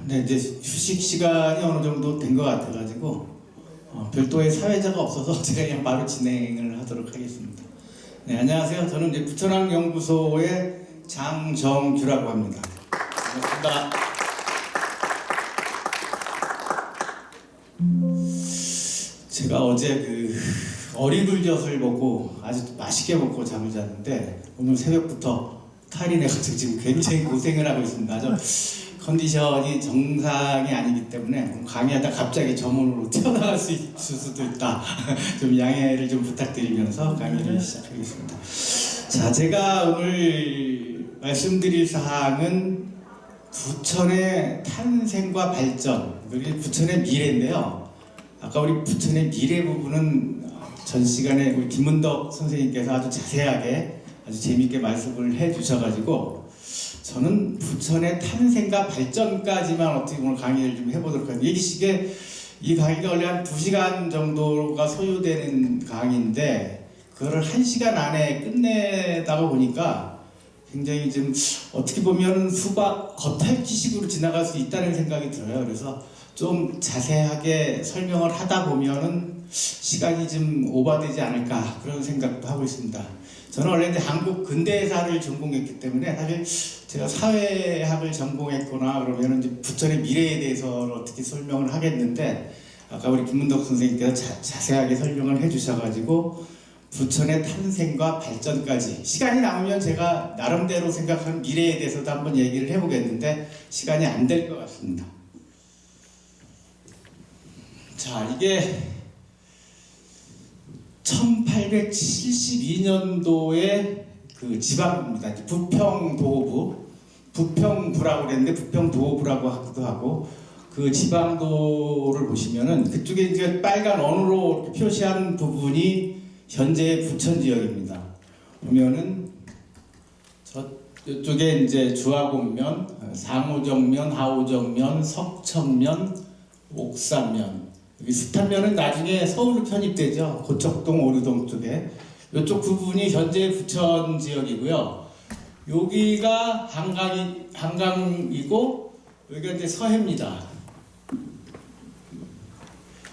네, 이제 휴식 시간이 어느 정도 된 것 같아가지고 별도의 사회자가 없어서 제가 그냥 바로 진행을 하도록 하겠습니다. 네, 안녕하세요. 저는 이제 부천항연구소의 장정규라고 합니다. 반갑습니다. 제가 어제 어리굴젓을 먹고 아주 맛있게 먹고 잠을 잤는데 오늘 새벽부터 탈이 내가지고 지금 굉장히 고생을 하고 있습니다. 컨디션이 정상이 아니기 때문에 강의하다 갑자기 저문으로 튀어나갈 수 있을 수도 있다. 좀 양해를 좀 부탁드리면서 강의를 시작하겠습니다. 자, 제가 오늘 말씀드릴 사항은 부천의 탄생과 발전, 그리고 부천의 미래인데요. 아까 우리 부천의 미래 부분은 전 시간에 우리 김은덕 선생님께서 아주 자세하게 아주 재밌게 말씀을 해주셔가지고 저는 부천의 탄생과 발전까지만 어떻게 오늘 강의를 좀 해보도록 하겠습니다. 이 강의가 원래 한 2시간 정도가 소요되는 강의인데 그거를 1시간 안에 끝내다가 보니까 굉장히 좀 어떻게 보면 수박 겉핥기식으로 지나갈 수 있다는 생각이 들어요. 그래서 좀 자세하게 설명을 하다 보면은 시간이 좀 오버되지 않을까 그런 생각도 하고 있습니다. 저는 원래 이제 한국 근대사를 전공했기 때문에 사실 제가 사회학을 전공했거나 그러면 이제 부천의 미래에 대해서 어떻게 설명을 하겠는데 아까 우리 김문덕 선생님께서 자세하게 설명을 해주셔가지고 부천의 탄생과 발전까지 시간이 남으면 제가 나름대로 생각하는 미래에 대해서도 한번 얘기를 해보겠는데 시간이 안 될 것 같습니다. 자, 이게 1872년도에 그 지방입니다. 부평도호부, 부평부라고 그랬는데 부평도호부라고 하기도 하고 그 지방도를 보시면은 그쪽에 이제 빨간 원으로 표시한 부분이 현재 부천 지역입니다. 보면은 저쪽에 이제 주화곡면, 상호정면, 하호정면, 석천면, 옥산면. 여기 숱한면은 나중에 서울로 편입되죠. 고척동, 오류동 쪽에. 이쪽 부분이 현재 부천 지역이고요. 여기가 한강이고 여기가 이제 서해입니다.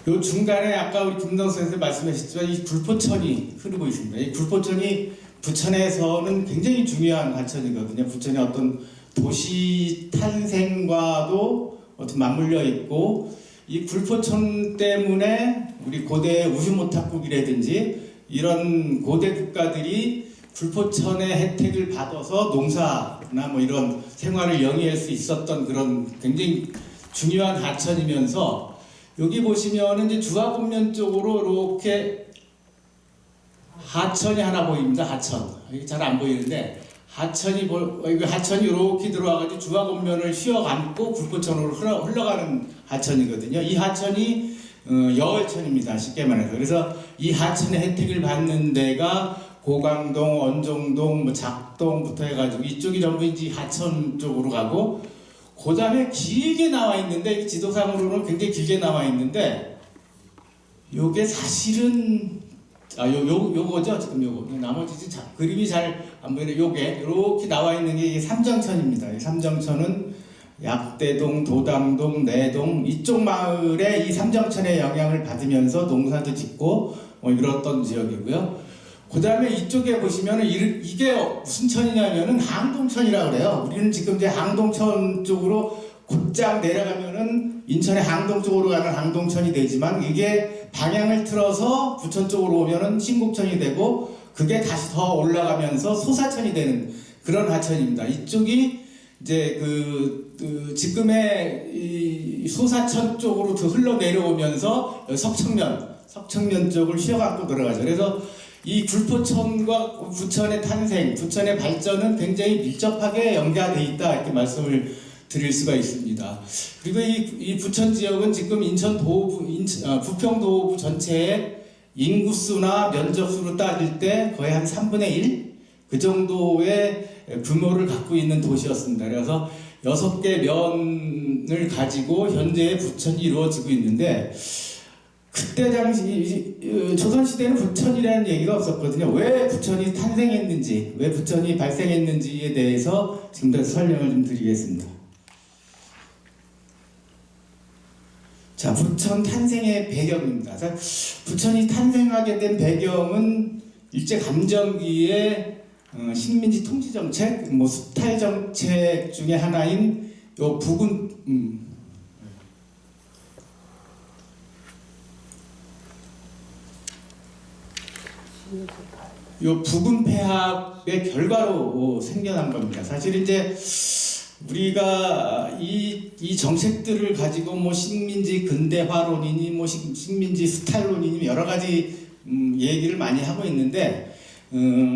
요 중간에 아까 우리 김동선 선생님 말씀하셨지만 이 굴포천이 흐르고 있습니다. 이 굴포천이 부천에서는 굉장히 중요한 하천이거든요. 부천의 어떤 도시 탄생과도 어떤 맞물려 있고 이 굴포천 때문에 우리 고대 우유모탁국이라든지 이런 고대 국가들이 굴포천의 혜택을 받아서 농사나 뭐 이런 생활을 영위할 수 있었던 그런 굉장히 중요한 하천이면서 여기 보시면은 이제 주화곡면 쪽으로 이렇게 하천이 하나 보입니다. 하천. 이게 잘 안 보이는데 하천이 이렇게 들어와가지고 주화곡면을 휘어감고 굴포천으로 흘러가는 하천이거든요. 이 하천이 여월천입니다. 쉽게 말해서. 그래서 이 하천의 혜택을 받는 데가 고강동, 원종동, 작동부터 해가지고 이쪽이 전부 이제 하천 쪽으로 가고 그 다음에 길게 나와 있는데 지도상으로는 굉장히 길게 나와 있는데 요게 사실은 요거죠. 지금 요거. 나머지 그림이 잘 안 보이는데 요게 이렇게 나와 있는 게 삼정천입니다. 이 삼정천은 약대동, 도당동, 내동 이쪽 마을에 이 삼정천의 영향을 받으면서 농사도 짓고 이랬던 지역이고요. 그 다음에 이쪽에 보시면은 이게 무슨 천이냐면은 항동천이라고 그래요. 우리는 지금 이제 항동천 쪽으로 곧장 내려가면은 인천의 항동 쪽으로 가는 항동천이 되지만 이게 방향을 틀어서 부천 쪽으로 오면은 신곡천이 되고 그게 다시 더 올라가면서 소사천이 되는 그런 하천입니다. 이쪽이 이제 지금의 이 소사천 쪽으로 더 흘러 내려오면서 석천면 쪽을 휘어갖고 들어가죠. 그래서 이 굴포천과 부천의 탄생, 부천의 발전은 굉장히 밀접하게 연계되어 있다 이렇게 말씀을 드릴 수가 있습니다. 그리고 이 부천 지역은 지금 부평도호부 전체의 인구수나 면적수로 따질 때 거의 한 3분의 1? 그 정도의 규모를 갖고 있는 도시였습니다. 그래서 6개 면을 가지고 현재 부천이 이루어지고 있는데 그때 당시 조선시대는 부천이라는 얘기가 없었거든요. 왜 부천이 탄생했는지, 왜 부천이 발생했는지에 대해서 지금부터 설명을 좀 드리겠습니다. 자, 부천 탄생의 배경입니다. 자, 부천이 탄생하게 된 배경은 일제 감정기의 식민지 통치 정책, 뭐 수탈 정책 중에 하나인 요 부군 폐합의 결과로 생겨난 겁니다. 사실 이제 우리가 이 정책들을 가지고 뭐 식민지 근대화론이니 뭐 식민지 수탈론이니 여러 가지 얘기를 많이 하고 있는데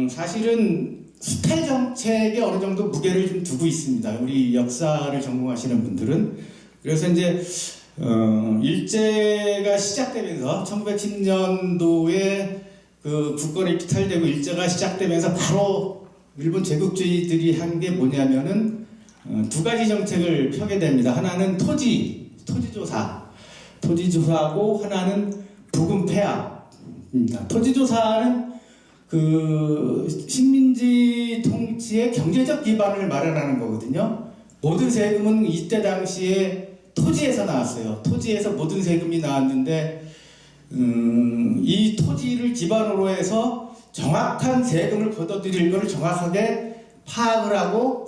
사실은 수탈 정책에 어느 정도 무게를 좀 두고 있습니다. 우리 역사를 전공하시는 분들은. 그래서 이제 일제가 시작되면서 1910년도에 그 국권이 이탈되고 일제가 시작되면서 바로 일본 제국주의들이 한 게 뭐냐면은 두 가지 정책을 펴게 됩니다. 하나는 토지조사하고 하나는 부군 폐합입니다. 토지조사는 그 식민지 통치의 경제적 기반을 마련하는 거거든요. 모든 세금은 이때 당시에 토지에서 나왔어요. 토지에서 모든 세금이 나왔는데 이 토지를 기반으로 해서 정확한 세금을 걷어들일 것을 정확하게 파악을 하고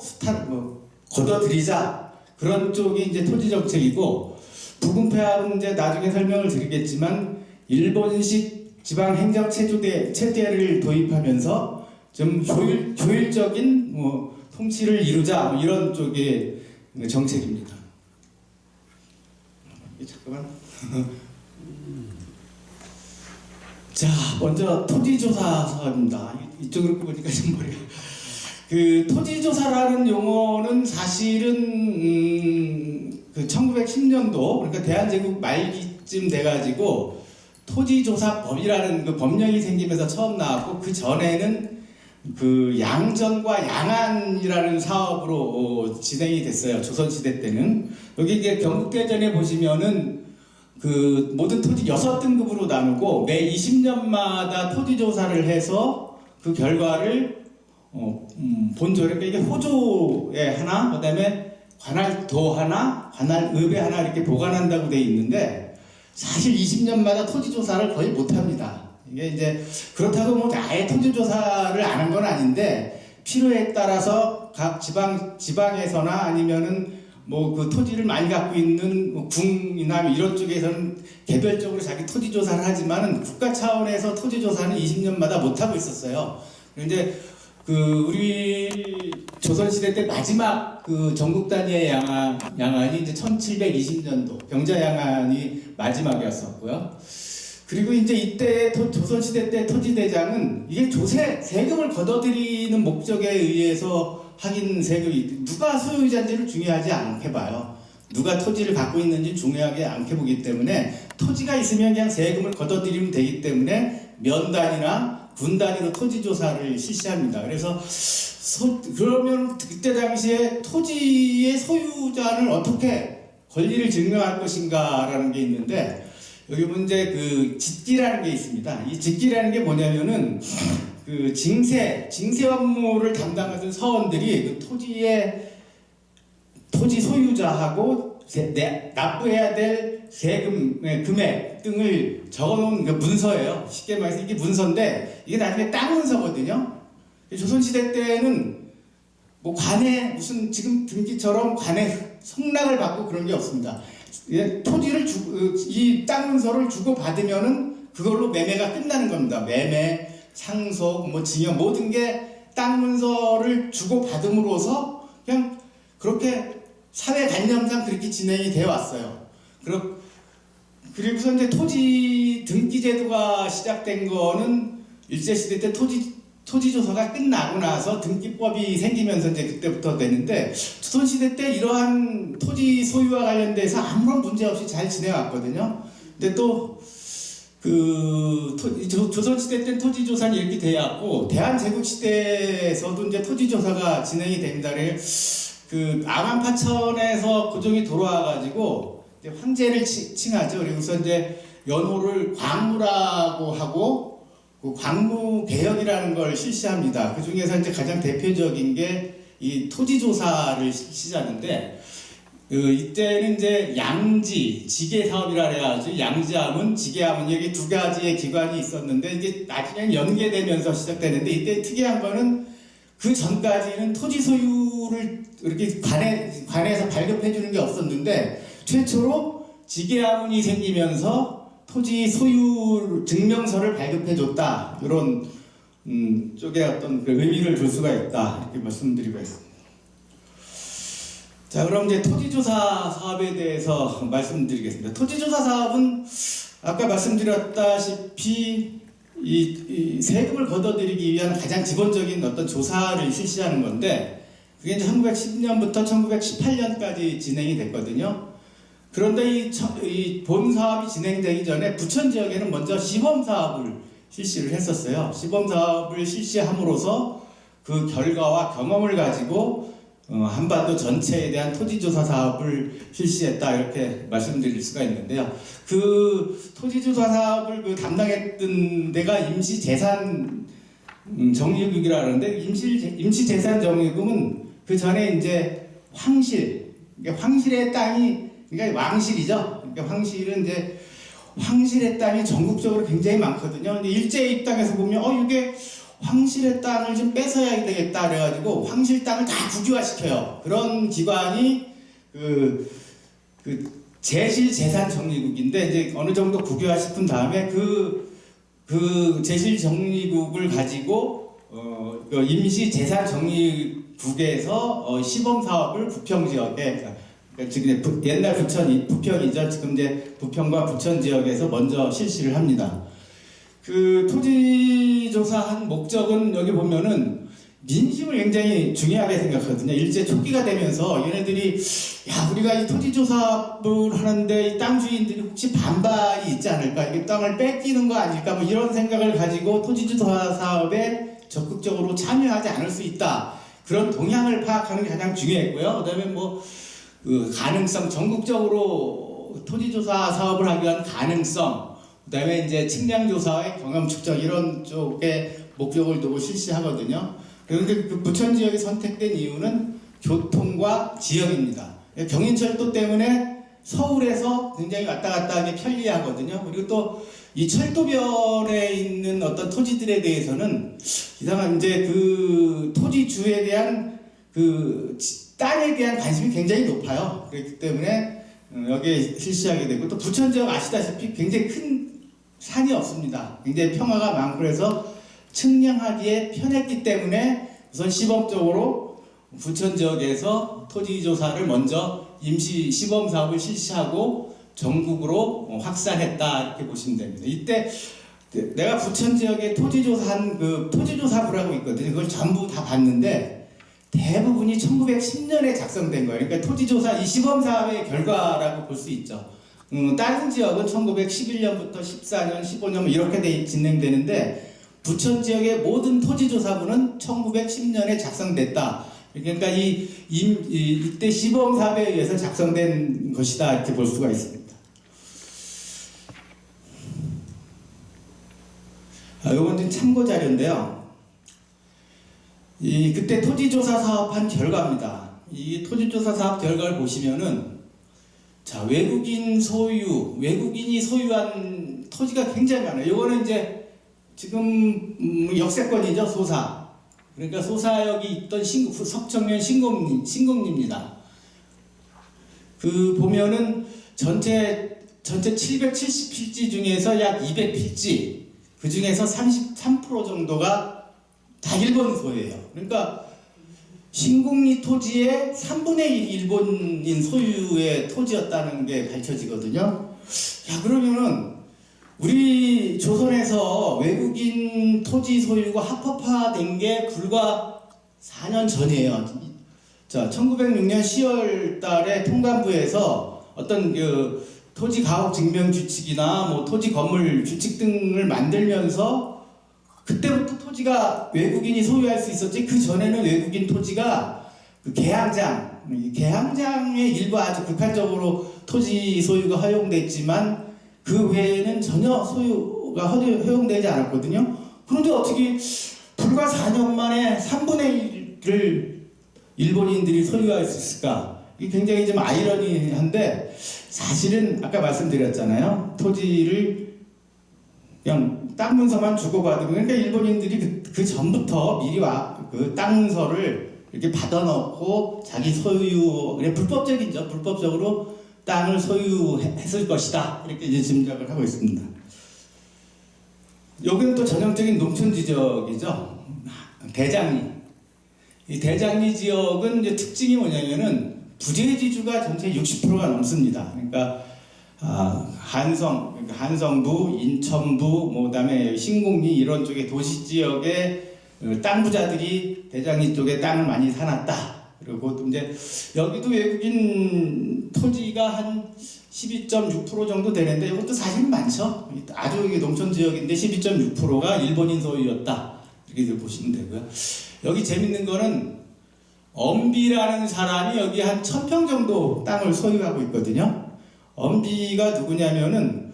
걷어들이자, 그런 쪽이 이제 토지 정책이고, 부군 폐합은 이제 나중에 설명을 드리겠지만 일본식 지방 행정 체제를 도입하면서 좀 효율적인 뭐 통치를 이루자, 뭐 이런 쪽의 정책입니다. 잠깐만. 자, 먼저 토지조사 사업입니다. 이쪽으로 보니까 좀 머리가. 그 토지조사라는 용어는 사실은 그 1910년도, 그러니까 대한제국 말기쯤 돼가지고 토지조사법이라는 그 법령이 생기면서 처음 나왔고, 그 전에는 그 양전과 양안이라는 사업으로 진행이 됐어요. 조선시대 때는. 여기 이제 경국대전에 보시면은 그 모든 토지 6등급으로 나누고 매 20년마다 토지조사를 해서 그 결과를 본조, 그러니까 이게 호조에 하나, 그 다음에 관할도 하나, 관할읍에 하나 이렇게 보관한다고 돼 있는데, 사실 20년마다 토지조사를 거의 못합니다. 이게 이제 그렇다고 뭐 아예 토지조사를 안 한 건 아닌데, 필요에 따라서 각 지방에서나 아니면은 뭐 그 토지를 많이 갖고 있는 뭐 궁이나 이런 쪽에서는 개별적으로 자기 토지조사를 하지만은 국가 차원에서 토지조사는 20년마다 못하고 있었어요. 그런데 그 우리 조선시대 때 마지막 그 전국 단위의 양안이 이제 1720년도 병자 양안이 마지막이었었고요. 그리고 이제 이때 조선시대 때 토지대장은 이게 세금을 걷어들이는 목적에 의해서 하긴 세금이 누가 소유자인지를 중요하지 않게 봐요. 누가 토지를 갖고 있는지 중요하게 않게 보기 때문에 토지가 있으면 그냥 세금을 걷어들이면 되기 때문에 면 단위나 군 단위로 토지 조사를 실시합니다. 그래서 그러면 그때 당시에 토지의 소유자는 어떻게 권리를 증명할 것인가라는 게 있는데, 여기 문제 그 직기라는 게 있습니다. 이 직기라는 게 뭐냐면은 그 징세 업무를 담당하던 서원들이 그 토지 소유자하고 납부해야 될 세금 금액 등을 적어놓은 그 문서예요. 쉽게 말해서 이게 문서인데 이게 나중에 땅 문서거든요. 조선시대 때는 뭐 관에 무슨 지금 등기처럼 관에 성락을 받고 그런 게 없습니다. 토지를 이 땅 문서를 주고 받으면은 그걸로 매매가 끝나는 겁니다. 매매, 상속, 뭐 징역, 모든 게 땅 문서를 주고 받음으로써 그냥 그렇게 사회 관념상 그렇게 진행이 되어 왔어요. 그리고서 이제 토지 등기 제도가 시작된 거는 일제시대 때 토지조사가 끝나고 나서 등기법이 생기면서 이제 그때부터 되는데, 조선시대 때 이러한 토지 소유와 관련돼서 아무런 문제 없이 잘 지내왔거든요. 근데 또 조선시대 때 토지조사는 이렇게 돼왔고, 대한제국시대에서도 이제 토지조사가 진행이 됩니다. 그 암암파천에서 고종이 돌아와가지고 이제 황제를 칭하죠. 그리고서 이제 연호를 광무라고 하고 그 광무 개혁이라는 걸 실시합니다. 그 중에서 이제 가장 대표적인 게 이 토지조사를 실시하는데, 이때는 이제 양지, 지계 사업이라 해야죠. 양지하면, 지계하면 여기 두 가지의 기관이 있었는데 이게 나중에 연계되면서 시작되는데 이때 특이한 거는 그 전까지는 토지 소유를 이렇게 관에서 발급해 주는 게 없었는데 최초로 지계화문이 생기면서 토지 소유 증명서를 발급해 줬다. 이런 쪽에 어떤 그 의미를 줄 수가 있다. 이렇게 말씀드리고 있습니다. 자, 그럼 이제 토지조사 사업에 대해서 말씀드리겠습니다. 토지조사 사업은 아까 말씀드렸다시피 이 세금을 걷어들이기 위한 가장 기본적인 어떤 조사를 실시하는 건데 그게 이제 1910년부터 1918년까지 진행이 됐거든요. 그런데 이 본 사업이 진행되기 전에 부천 지역에는 먼저 시범 사업을 실시를 했었어요. 시범 사업을 실시함으로써 그 결과와 경험을 가지고 한반도 전체에 대한 토지조사 사업을 실시했다 이렇게 말씀드릴 수가 있는데요. 그 토지조사 사업을 담당했던 데가 임시재산 정리국이라 하는데 임시재산 정리국은 그 전에 이제 황실, 그러니까 황실의 땅이 그러니까 왕실이죠. 그러니까 황실은 이제 황실의 땅이 전국적으로 굉장히 많거든요. 근데 일제의 입장에서 보면 이게 황실의 땅을 좀 뺏어야 되겠다 그래가지고 황실 땅을 다 국유화시켜요. 그런 기관이 그 제실재산정리국인데 이제 어느 정도 국유화시킨 다음에 그 제실정리국을 가지고 그 임시재산정리국에서 시범 사업을 부평 지역에 지금 옛날 부평이죠. 지금 이제 부평과 부천 지역에서 먼저 실시를 합니다. 그 토지조사한 목적은 여기 보면은 민심을 굉장히 중요하게 생각하거든요. 일제 초기가 되면서 얘네들이 우리가 이 토지조사를 하는데 이 땅 주인들이 혹시 반발이 있지 않을까? 이게 땅을 뺏기는 거 아닐까? 뭐 이런 생각을 가지고 토지조사 사업에 적극적으로 참여하지 않을 수 있다. 그런 동향을 파악하는 게 가장 중요했고요. 그다음에 그 가능성, 전국적으로 토지조사 사업을 하기 위한 가능성, 그 다음에 이제 측량조사의 경험 측정 이런 쪽에 목적을 두고 실시하거든요. 그런데 그 부천 지역이 선택된 이유는 교통과 지역입니다. 경인철도 때문에 서울에서 굉장히 왔다 갔다 하기 편리하거든요. 그리고 또 이 철도변에 있는 어떤 토지들에 대해서는 이상한 이제 그 토지주에 대한 그 땅에 대한 관심이 굉장히 높아요. 그렇기 때문에 여기에 실시하게 되고 또 부천 지역 아시다시피 굉장히 큰 산이 없습니다. 굉장히 평화가 많고 그래서 측량하기에 편했기 때문에 우선 시범적으로 부천 지역에서 토지조사를 먼저 임시 시범 사업을 실시하고 전국으로 확산했다 이렇게 보시면 됩니다. 이때 내가 부천 지역에 토지조사한 그 토지조사부라고 있거든요. 그걸 전부 다 봤는데 대부분이 1910년에 작성된 거예요. 그러니까 토지조사 이 시범 사업의 결과라고 볼 수 있죠. 다른 지역은 1911년부터 14년, 15년 이렇게 진행되는데 부천 지역의 모든 토지조사부는 1910년에 작성됐다. 그러니까 이때 시범 사업에 의해서 작성된 것이다 이렇게 볼 수가 있습니다. 이건 참고 자료인데요. 그때 토지조사 사업한 결과입니다. 이 토지조사 사업 결과를 보시면은 자, 외국인이 소유한 토지가 굉장히 많아요. 이거는 이제 지금 역세권이죠, 소사. 그러니까 소사역이 있던 석청면 신공리입니다. 그 보면은 전체 770필지 중에서 약 200필지, 그 중에서 33% 정도가 다 일본 소유예요. 그러니까 신공리 토지의 3분의 1 일본인 소유의 토지였다는 게 밝혀지거든요. 그러면은 우리 조선에서 외국인 토지 소유가 합법화된 게 불과 4년 전이에요. 자, 1906년 10월 달에 통감부에서 어떤 그 토지 가옥 증명 규칙이나 토지 건물 규칙 등을 만들면서 그때부터 토지가 외국인이 소유할 수 있었지 그 전에는 외국인 토지가 그 계양장의 일부 아주 극한적으로 토지 소유가 허용됐지만 그 외에는 전혀 소유가 허용되지 않았거든요. 그런데 어떻게 불과 4년 만에 3분의 1을 일본인들이 소유할 수 있을까? 이게 굉장히 좀 아이러니한데 사실은 아까 말씀드렸잖아요. 토지를 그냥 땅 문서만 주고받은 그러니까 일본인들이 그 전부터 미리 그 땅 문서를 이렇게 받아놓고 자기 소유 그냥 불법적이죠. 불법적으로 땅을 소유했을 것이다. 이렇게 이제 짐작을 하고 있습니다. 여기는 또 전형적인 농촌 지역이죠. 대장리. 이 대장리 지역은 이제 특징이 뭐냐면은 부재지주가 전체 60%가 넘습니다. 그러니까 한성부, 인천부, 그다음에 신곡리 이런 쪽의 도시 지역의 땅 부자들이 대장리 쪽에 땅을 많이 사놨다. 그리고 또 이제 여기도 외국인 토지가 한 12.6% 정도 되는데 이것도 사실 많죠. 아주 농촌 지역인데 12.6%가 일본인 소유였다. 이렇게 보시면 되고요. 여기 재밌는 거는 엄비라는 사람이 여기 한 1000평 정도 땅을 소유하고 있거든요. 엄비가 누구냐면은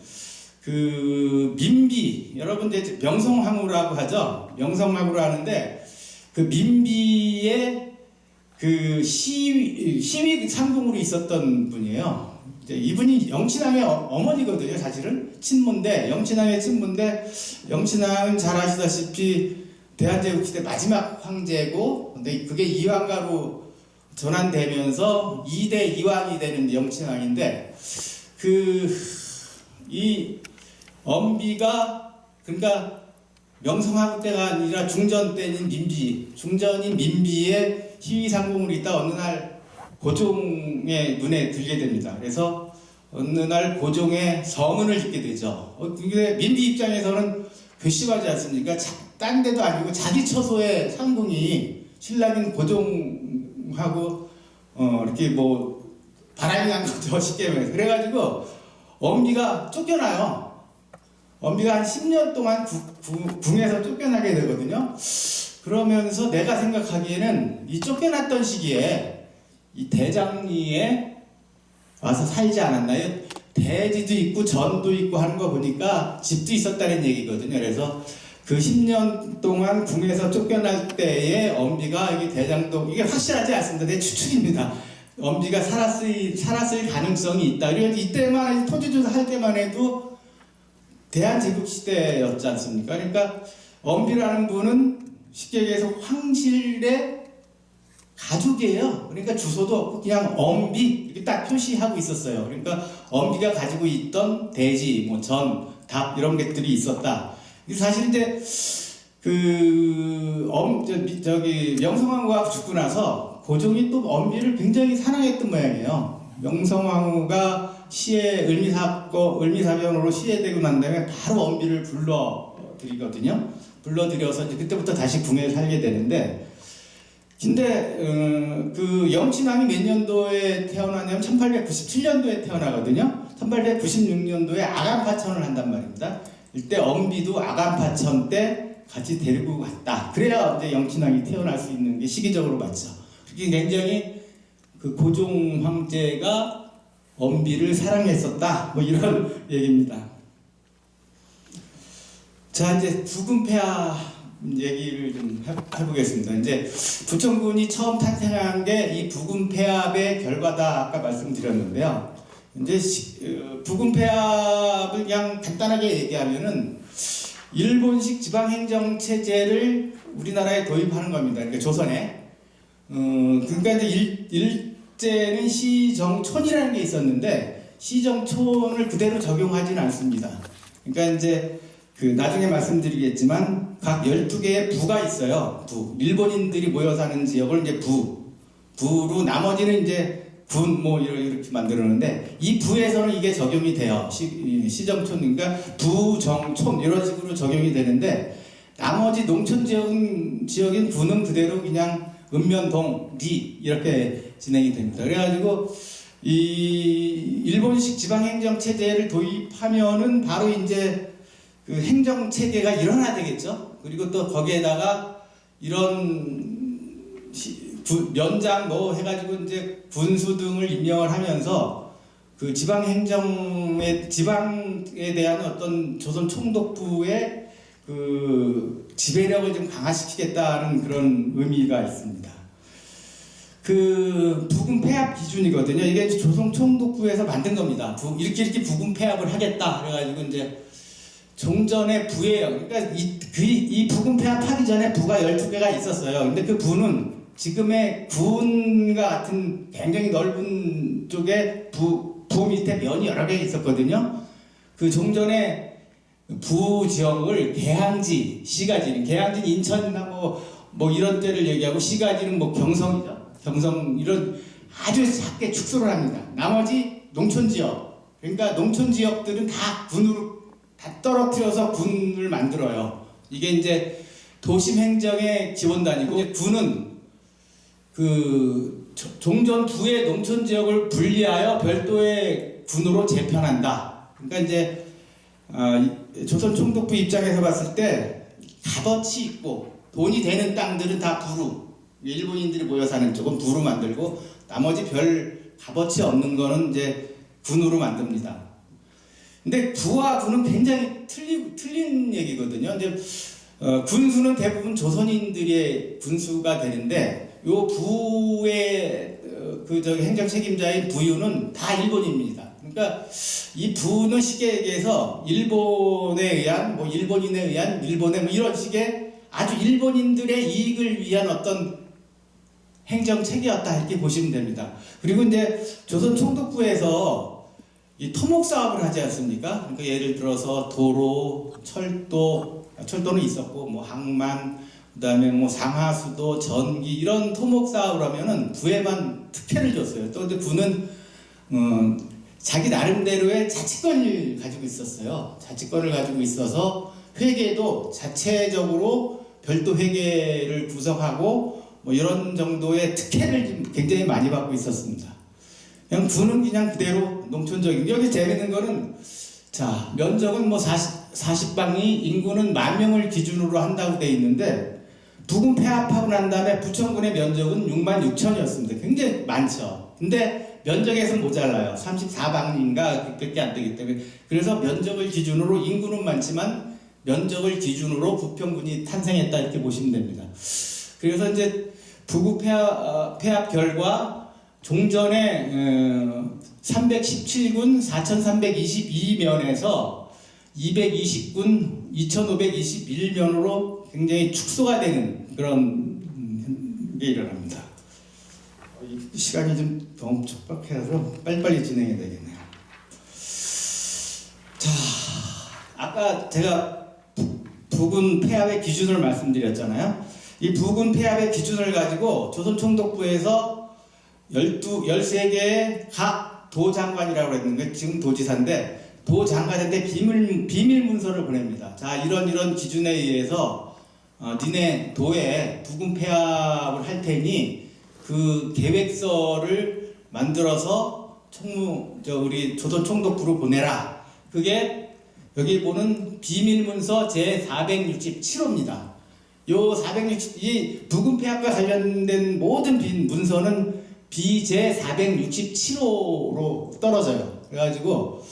그 민비, 여러분 이제 명성황후라고 하죠. 명성황후로 하는데 그 민비의 그 시위 상궁으로 있었던 분이에요. 이제 이분이 영친왕의 어머니거든요. 사실은 친모인데 영친왕의 친모인데 영친왕은 잘 아시다시피 대한제국시대 마지막 황제고 근데 그게 이왕가로 전환되면서 2대 이왕이 되는 영친왕인데 이 엄비가 그러니까 명성황후 때가 아니라 중전 때인 민비 중전인 민비의 희위상궁으로 있다 어느 날 고종의 눈에 들게 됩니다. 그래서 어느 날 고종의 서문을 읽게 되죠. 근데 민비 입장에서는 괘씸하지 않습니까? 딴 데도 아니고 자기 처소의 상궁이 신랑인 고종하고 이렇게 뭐 바람이 난 거죠. 쉽게 말해서. 그래가지고 엄비가 쫓겨나요. 엄비가 한 10년 동안 궁에서 쫓겨나게 되거든요. 그러면서 내가 생각하기에는 이 쫓겨났던 시기에 이 대장리에 와서 살지 않았나요? 대지도 있고 전도 있고 하는 거 보니까 집도 있었다는 얘기거든요. 그래서 그 10년 동안 궁에서 쫓겨날 때에 엄비가 이게 대장동 이게 확실하지 않습니다. 내 추측입니다. 엄비가 살았을 가능성이 있다. 그래서 이때만 토지조사 할 때만 해도 대한제국 시대였지 않습니까? 그러니까 엄비라는 분은 쉽게 얘기해서 황실의 가족이에요. 그러니까 주소도 없고 그냥 엄비 이렇게 딱 표시하고 있었어요. 그러니까 엄비가 가지고 있던 대지, 뭐 전, 답 이런 것들이 있었다. 사실 이제 명성황후가 죽고 나서 고종이 또 엄비를 굉장히 사랑했던 모양이에요. 명성황후가 을미사병으로 시해되고 난 다음에 바로 엄비를 불러들이거든요. 불러들여서 이제 그때부터 다시 궁에 살게 되는데, 근데 그 영친왕이 몇 년도에 태어나냐면 1897년도에 태어나거든요. 1896년도에 아간파천을 한단 말입니다. 이때 엄비도 아간파천 때 같이 데리고 갔다. 그래야 이제 영친왕이 태어날 수 있는 게 시기적으로 맞죠. 그게 굉장히 그 고종 황제가 엄비를 사랑했었다. 뭐 이런 얘기입니다. 자, 이제 부군폐하 얘기를 좀 해보겠습니다. 이제 부천군이 처음 탄생한 게 이 부군폐합의 결과다. 아까 말씀드렸는데요. 이제 부군폐합을 그냥 간단하게 얘기하면은 일본식 지방행정 체제를 우리나라에 도입하는 겁니다. 그러니까 조선에. 그러니까 이제 일제는 시정촌이라는 게 있었는데 시정촌을 그대로 적용하지는 않습니다. 그러니까 이제 그 나중에 말씀드리겠지만 각 12개의 부가 있어요. 부. 일본인들이 모여 사는 지역을 이제 부로 나머지는 이제 군 뭐 이렇게 만들었는데 이 부에서는 이게 적용이 돼요. 시정촌 그러니까 부정촌 이런 식으로 적용이 되는데 나머지 농촌 지역인 부는 그대로 그냥 읍면동, 리 이렇게 진행이 됩니다. 그래가지고 이 일본식 지방행정 체제를 도입하면은 바로 이제 그 행정 체계가 일어나야 되겠죠. 그리고 또 거기에다가 이런 면장 뭐 해가지고 이제 군수 등을 임명을 하면서 그 지방에 대한 어떤 조선 총독부의 그 지배력을 좀 강화시키겠다는 그런 의미가 있습니다. 그 부군 폐합 기준이거든요. 이게 조선 총독부에서 만든 겁니다. 이렇게 부군 폐합을 하겠다. 그래가지고 이제 종전의 부예요. 그러니까 이 부군 폐합하기 전에 부가 12개가 있었어요. 근데 그 부는 지금의 군과 같은 굉장히 넓은 쪽에 부 밑에 면이 여러 개 있었거든요. 그 종전에 부 지역을 계양지, 시가지는 계양지는 인천이나 뭐 이런 데를 얘기하고 시가지는 뭐 경성이죠. 경성 이런 아주 작게 축소를 합니다. 나머지 농촌 지역, 그러니까 농촌 지역들은 다 군으로 다 떨어뜨려서 군을 만들어요. 이게 이제 도심 행정의 기본단이고 이제 군은 그 종전 부의 농촌 지역을 분리하여 별도의 군으로 재편한다. 그러니까 이제 조선 총독부 입장에서 봤을 때 값어치 있고 돈이 되는 땅들은 다 부루, 일본인들이 모여 사는 쪽은 부루 만들고 나머지 별 값어치 없는 거는 이제 군으로 만듭니다. 근데 부와 군은 굉장히 틀린 얘기거든요. 근데 군수는 대부분 조선인들의 군수가 되는데 요 부의 행정 책임자인 부유는 다 일본인입니다. 그러니까 이 부는 쉽게 얘기해서 일본에 의한 뭐 일본인에 의한 일본의 뭐 이런 식의 아주 일본인들의 이익을 위한 어떤 행정체계였다 이렇게 보시면 됩니다. 그리고 이제 조선 총독부에서 이 토목 사업을 하지 않습니까? 그러니까 예를 들어서 도로, 철도는 있었고 뭐 항만, 그다음에 뭐 상하수도, 전기 이런 토목 사업을 하면은 부에만 특혜를 줬어요. 또 근데 부는 자기 나름대로의 자치권을 가지고 있었어요. 자치권을 가지고 있어서 회계도 자체적으로 별도 회계를 구성하고 뭐 이런 정도의 특혜를 굉장히 많이 받고 있었습니다. 그냥 부는 그냥 그대로 농촌적인. 여기 재밌는 거는 자 면적은 뭐 40방이 인구는 10,000명을 기준으로 한다고 돼 있는데 부군 폐합하고 난 다음에 부천군의 면적은 66,000이었습니다. 굉장히 많죠. 근데 면적에서 모자라요. 34방인가 그밖에 안 되기 때문에. 그래서 면적을 기준으로 인구는 많지만 면적을 기준으로 부평군이 탄생했다 이렇게 보시면 됩니다. 그래서 이제 부군 폐합 결과 종전에 317군 4,322면에서 220군 2,521면으로 굉장히 축소가 되는 그런 게 일어납니다. 시간이 좀 너무 촉박해서 빨리빨리 진행해야 되겠네요. 자, 아까 제가 부군 폐합의 기준을 말씀드렸잖아요. 이 부군 폐합의 기준을 가지고 조선 총독부에서 13개의 각 도장관이라고 했는데 지금 도지사인데 도장관한테 비밀 문서를 보냅니다. 자, 이런 기준에 의해서 니네 도에 부군 폐합을 할 테니 그 계획서를 만들어서 우리 조선 총독부로 보내라. 그게 여기 보는 비밀문서 제467호입니다. 이 부군 폐합과 관련된 모든 문서는 BJ467호로 떨어져요. 그래가지고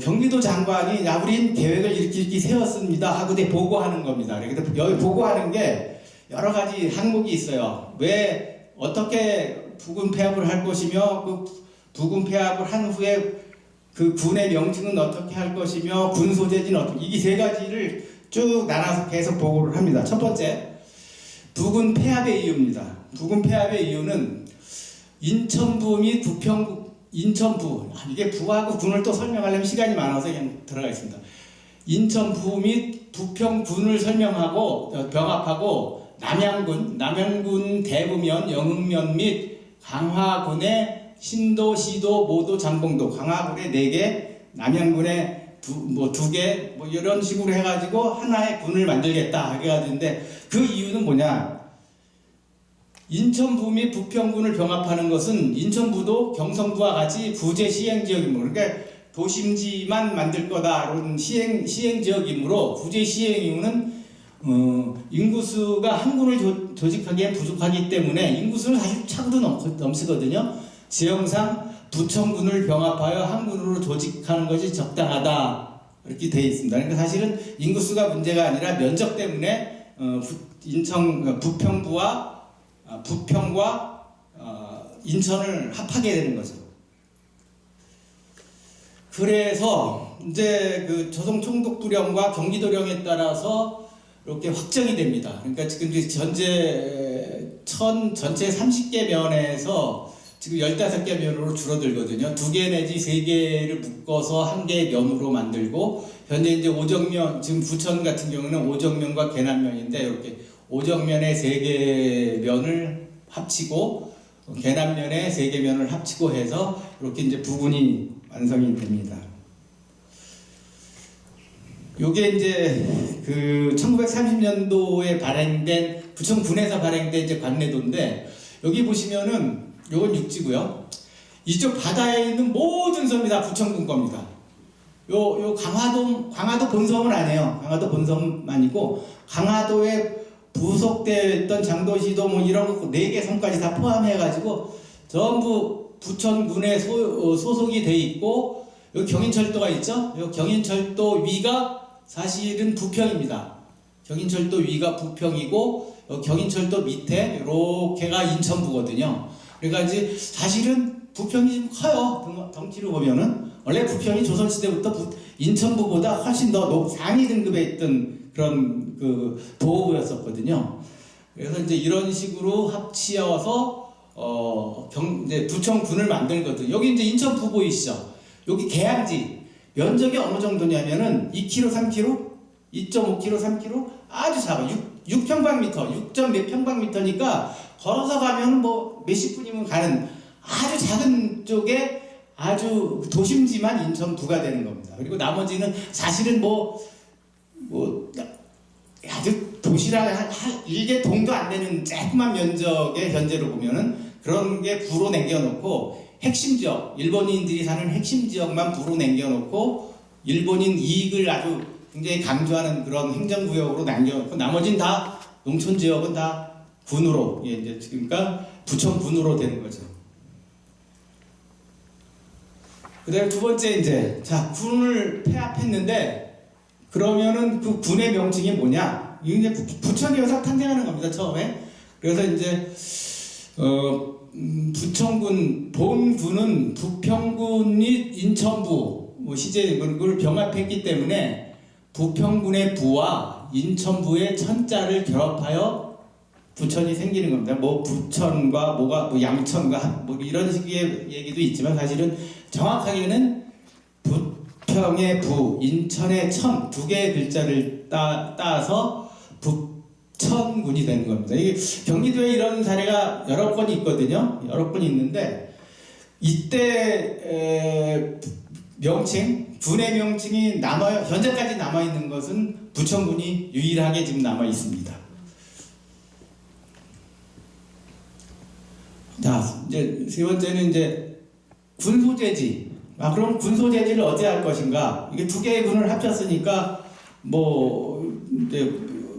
경기도 장관이 야 우린 계획을 이렇게 세웠습니다 하고 보고하는 겁니다. 그래서 여기 보고하는 게 여러 가지 항목이 있어요. 왜 어떻게 부군 폐합을 할 것이며 그 부군 폐합을 한 후에 그 군의 명칭은 어떻게 할 것이며 군 소재지는 어떻게 이 세 가지를 쭉 나눠서 계속 보고를 합니다. 첫 번째 부군 폐합의 이유입니다. 부군 폐합의 이유는 인천부 및 부평구 인천부 이게 부하고 군을 또 설명하려면 시간이 많아서 그냥 들어가 있습니다. 인천부 및 부평군을 설명하고 병합하고 남양군 대부면 영흥면 및 강화군의 신도 시도 모도 장봉도 강화군의 4개 남양군의 2개 뭐 이런 식으로 해가지고 하나의 군을 만들겠다 해가지고인데 그 이유는 뭐냐? 인천부 및 부평군을 병합하는 것은 인천부도 경성부와 같이 부재 시행지역이므로 그러니까 도심지만 만들 거다 이런 시행지역이므로 부재 시행 이유는 인구수가 한 군을 조직하기엔 부족하기 때문에 인구수는 사실 차고도 넘치거든요. 지형상 부천군을 병합하여 한 군으로 조직하는 것이 적당하다 이렇게 되어 있습니다. 그러니까 사실은 인구수가 문제가 아니라 면적 때문에 부평부와 부평과 인천을 합하게 되는 거죠. 그래서 이제 그 조성 총독부령과 경기도령에 따라서 이렇게 확정이 됩니다. 그러니까 지금 전체 30개 면에서 지금 15개 면으로 줄어들거든요. 2개 내지 3개를 묶어서 1개의 면으로 만들고, 현재 이제 오정면, 지금 부천 같은 경우는 오정면과 계남면인데, 이렇게 오정면에 3개 면을 합치고, 계남면에 3개 면을 합치고 해서 이렇게 이제 부분이 완성이 됩니다. 요게 이제 그 1930년도에 발행된, 부천군에서 발행된 이제 관내도인데, 여기 보시면은 요건 육지고요. 이쪽 바다에 있는 모든 섬이 다 부천군 겁니다. 요 강화도 본섬은 아니에요. 강화도 본섬 아니고, 강화도에 부속되어 있던 장도시도 뭐 이런 거 4개 섬까지 다 포함해가지고 전부 부천군에 소속이 돼 있고, 여기 경인철도가 있죠? 여기 경인철도 위가 사실은 부평입니다. 경인철도 위가 부평이고, 여기 경인철도 밑에 이렇게가 인천부거든요. 그러니까 이제 사실은 부평이 좀 커요. 덩치로 보면은 원래 부평이 조선시대부터 인천부보다 훨씬 더 상위 등급에 있던 그런 그 도읍이었었거든요. 그래서 이제 이런 식으로 합치어서 이제 부천군을 만들거든요. 여기 이제 인천부 보이시죠? 여기 계양지 면적이 어느 정도냐면은 2km, 3km, 2.5km, 3km 아주 작아. 6평방미터, 6점 몇 평방미터니까 걸어서 가면 뭐 몇십 분이면 가는 아주 작은 쪽에 아주 도심지만 인천부가 되는 겁니다. 그리고 나머지는 사실은 아주 도시라 일개 동도 안 되는 조그만 면적의 현재로 보면은 그런 게 부로 남겨놓고, 핵심 지역, 일본인들이 사는 핵심 지역만 부로 남겨놓고 일본인 이익을 아주 굉장히 강조하는 그런 행정구역으로 남겨놓고, 나머지는 다 농촌 지역은 다 군으로, 이제 그러니까 부천군으로 되는 거죠. 그다음에 두 번째 이제 군을 폐합했는데, 그러면은 그 군의 명칭이 뭐냐? 이게 이제 부천이어서 탄생하는 겁니다, 처음에. 그래서 이제 부천군 본군은 부평군 및 인천부 시제 그걸 병합했기 때문에 부평군의 부와 인천부의 천자를 결합하여 부천이 생기는 겁니다. 뭐 부천과 뭐 양천과 뭐 이런 식의 얘기도 있지만, 사실은 정확하게는 부평의 부, 인천의 천, 2개의 글자를 따서 부천군이 되는 겁니다. 이게 경기도에 이런 사례가 여러 건 있거든요. 여러 건 있는데, 이때 명칭, 군의 명칭이 현재까지 남아 있는 것은 부천군이 유일하게 지금 남아 있습니다. 자, 이제 세 번째는 이제 군소재지. 그럼 군소재지를 어디에 할 것인가? 이게 2개의 군을 합쳤으니까 이제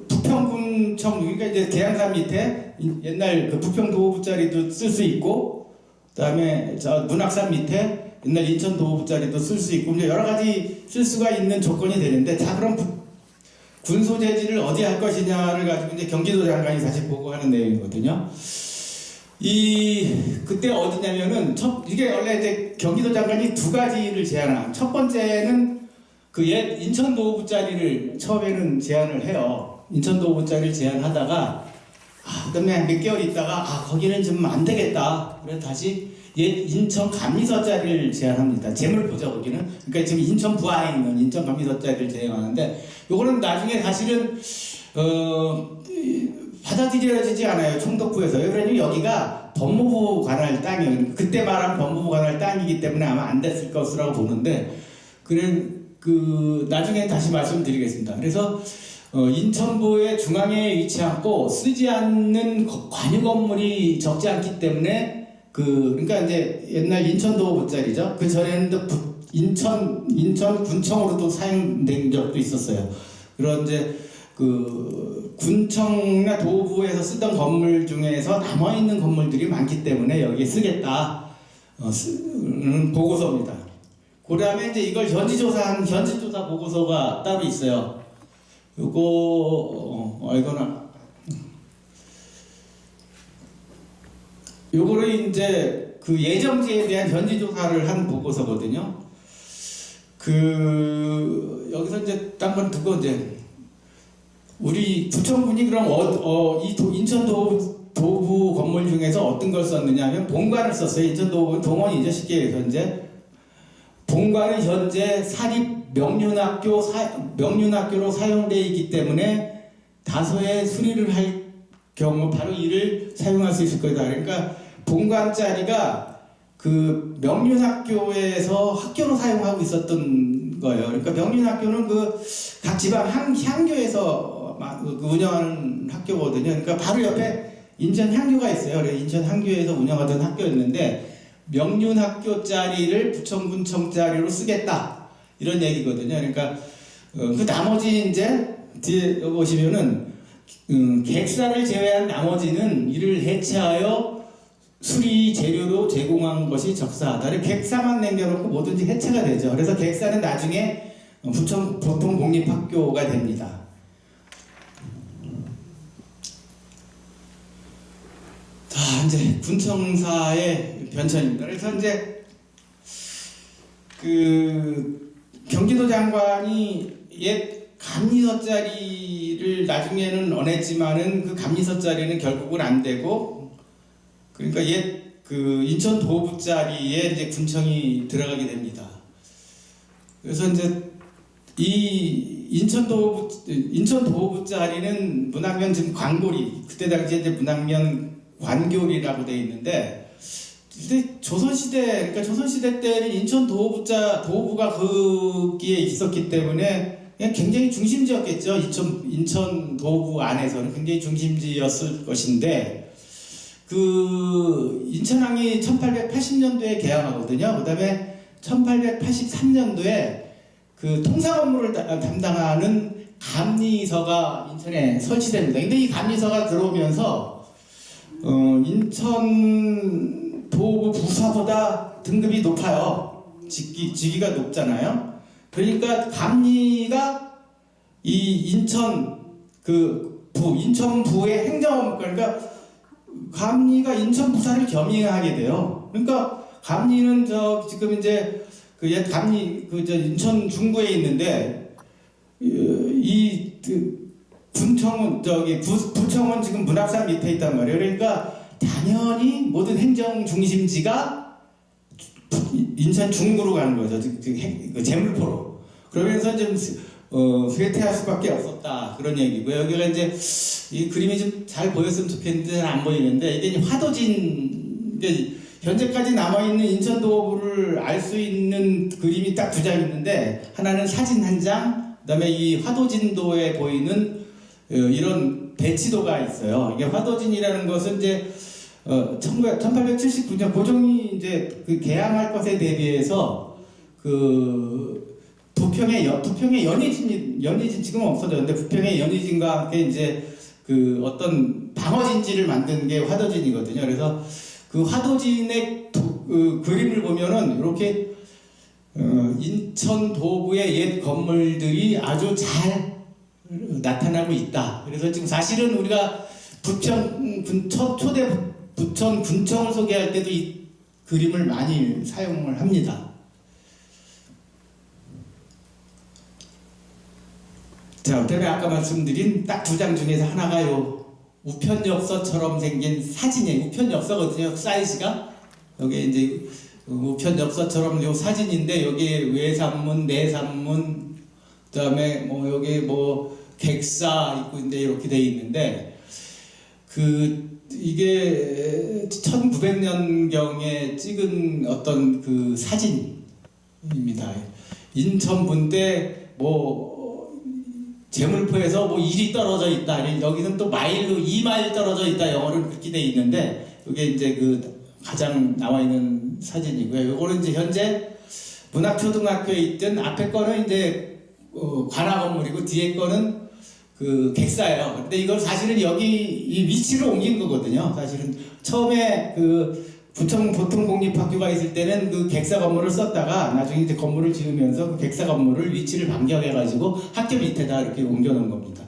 부평군청, 그러니까 이제 계양산 밑에 옛날 그 부평도읍 자리도 쓸 수 있고, 그다음에 문학산 밑에 옛날 인천도읍 자리도 쓸 수 있고, 이제 여러 가지 쓸 수가 있는 조건이 되는데, 그럼 군소재지를 어디에 할 것이냐를 가지고 이제 경기도 장관이 다시 보고하는 내용이거든요. 그때 어디냐면은, 이게 원래 이제 경기도 장관이 2가지를 제안한. 첫 번째는 그 옛 인천도읍 자리를 처음에는 제안을 해요. 인천도읍 자리를 제안하다가, 그다음에 몇 개월 있다가, 거기는 좀 안 되겠다. 그래서 다시 옛 인천 감리서 자리를 제안합니다. 재물 보죠, 거기는. 그러니까 지금 인천 부하에 있는 인천 감리서 자리를 제안하는데, 요거는 나중에 사실은, 받아들여지지 않아요, 총독부에서. 그러니 여기가 법무부 관할 땅이에요. 그때 말한 법무부 관할 땅이기 때문에 아마 안 됐을 것이라고 보는데, 나중에 다시 말씀드리겠습니다. 그래서 인천부의 중앙에 위치하고 쓰지 않는 관유 건물이 적지 않기 때문에 그러니까 이제 옛날 인천도읍 자리죠. 그 전에는 인천 군청으로도 사용된 적도 있었어요. 그런 이제 군청이나 도부에서 쓰던 건물 중에서 남아있는 건물들이 많기 때문에 여기에 쓰겠다 보고서입니다. 그 다음에 이제 이걸 현지조사 보고서가 따로 있어요. 이거는 요거를 이제 그 예정지에 대한 현지 조사를 한 보고서거든요. 그 여기서 이제 딴 건 두고 이제 우리 부천군이 그럼 인천 도부 건물 중에서 어떤 걸 썼느냐면 본관을 썼어요. 인천 도부는 동원이죠. 쉽게 해서 이제 본관은 현재 사립 명륜학교로 사용되어 있기 때문에 다소의 수리를 할 경우 바로 이를 사용할 수 있을 거다. 그러니까 본관 자리가 그 명륜학교에서 학교로 사용하고 있었던 거예요. 그러니까 명륜학교는 그 각 지방 향교에서 운영하는 학교거든요. 그러니까 바로 옆에 인천 향교가 있어요. 그래서 인천 향교에서 운영하던 학교였는데 명륜학교 자리를 부천군청 자리로 쓰겠다 이런 얘기거든요. 그러니까 그 나머지 이제 뒤에 보시면은 객사를 제외한 나머지는 이를 해체하여 수리 재료로 제공한 것이 적사하다. 객사만 남겨놓고 뭐든지 해체가 되죠. 그래서 객사는 나중에 부천 보통 공립학교가 됩니다. 자, 이제 군청사의 변천입니다. 그래서 이제 그 경기도 장관이 옛 감리서 자리를 나중에는 원했지만은 그 감리서 자리는 결국은 안 되고, 그러니까 옛 그 인천 도부 자리에 이제 군청이 들어가게 됩니다. 그래서 이제 이 인천 도부 자리는 문학면 지금 관골이 그때 당시에 이제 문학면 관교리라고 되어 있는데, 근데 그러니까 조선시대 때는 인천 도부가 거기에 있었기 때문에 그냥 굉장히 중심지였겠죠. 인천 도부 안에서는 굉장히 중심지였을 것인데, 그 인천항이 1880년도에 개항하거든요. 그 다음에 1883년도에 그 통상 업무를 담당하는 감리서가 인천에 설치됩니다. 근데 이 감리서가 들어오면서 인천 도부 부사보다 등급이 높아요. 직위가 높잖아요. 그러니까 감리가 이 인천부의 행정업무, 그러니까 감리가 인천부사를 겸임하게 돼요. 그러니까 감리는 지금 이제 그 옛 감리 인천 중구에 있는데 군청은 부청은 지금 문학산 밑에 있단 말이에요. 그러니까 당연히 모든 행정 중심지가 인천 중구로 가는 거죠. 재물포로. 그러면서 좀 쇠퇴할 수밖에 없었다 그런 얘기고요. 여기가 이제 이 그림이 좀 잘 보였으면 좋겠는데 잘 안 보이는데, 이게 화도진, 현재까지 남아있는 인천도부를 알 수 있는 그림이 딱 두 장 있는데, 하나는 사진 한 장, 그 다음에 이 화도진도에 보이는 이런 배치도가 있어요. 이게 화도진이라는 것은 이제 1879년 고종이 이제 그 개항할 것에 대비해서 그 부평의 연희진 지금은 없어졌는데, 부평의 연희진과 함께 이제 그 어떤 방어진지를 만든 게 화도진이거든요. 그래서 그 화도진의 그림을 보면은 이렇게 인천 도부의 옛 건물들이 아주 잘 나타나고 있다. 그래서 지금 사실은 우리가 초대 부천 군청을 소개할 때도 이 그림을 많이 사용을 합니다. 자, 그다음에 아까 말씀드린 딱 두 장 중에서 하나가 요 우편엽서처럼 생긴 사진이에요. 우편엽서거든요. 사이즈가 여기 이제 우편엽서처럼 요 사진인데, 여기에 외산문, 내산문, 그다음에 뭐 여기 뭐 객사 있고 인데 이렇게 돼 있는데, 이게 1900년경에 찍은 어떤 그 사진입니다. 인천분 때 뭐 재물포에서 뭐 1이 떨어져 있다. 여기는 또 마일로 2마일 떨어져 있다. 영어로 그렇게 돼 있는데, 이게 이제 그 가장 나와 있는 사진이고요. 요거는 이제 현재 문학초등학교에 있던, 앞에 거는 이제 관악 건물이고 뒤에 거는 그 객사예요. 근데 이걸 사실은 여기 이 위치를 옮긴 거거든요. 사실은 처음에 그 부천 보통 공립학교가 있을 때는 그 객사 건물을 썼다가 나중에 이제 건물을 지으면서 그 객사 건물을 위치를 변경해가지고 학교 밑에다 이렇게 옮겨놓은 겁니다.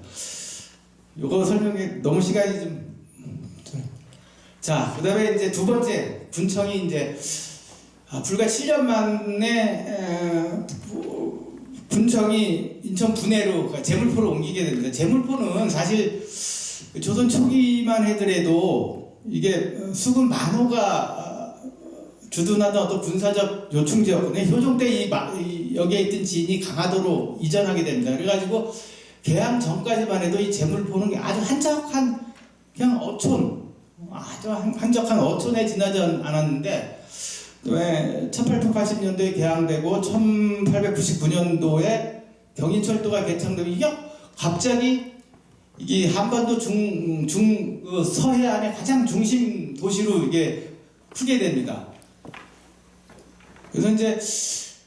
요거 설명에 너무 시간이 좀. 자, 그다음에 이제 두 번째 군청이 이제 불과 7년 만에 군청이 인천 분해로 그러니까 제물포로 옮기게 됩니다. 제물포는 사실 조선 초기만 하더라도 이게 수군 만호가 주둔하던 어떤 군사적 요충지였거든요. 효종 때 여기에 있던 지인이 강화도로 이전하게 됩니다. 그래가지고 개항 전까지만 해도 이 제물포는 아주 한적한 그냥 어촌, 아주 한적한 어촌에 지나지 않았는데 왜 1880년도에 개항되고 1899년도에 경인철도가 개창되고 이게 갑자기 이 한반도 서해안의 가장 중심 도시로 이게 크게 됩니다. 그래서 이제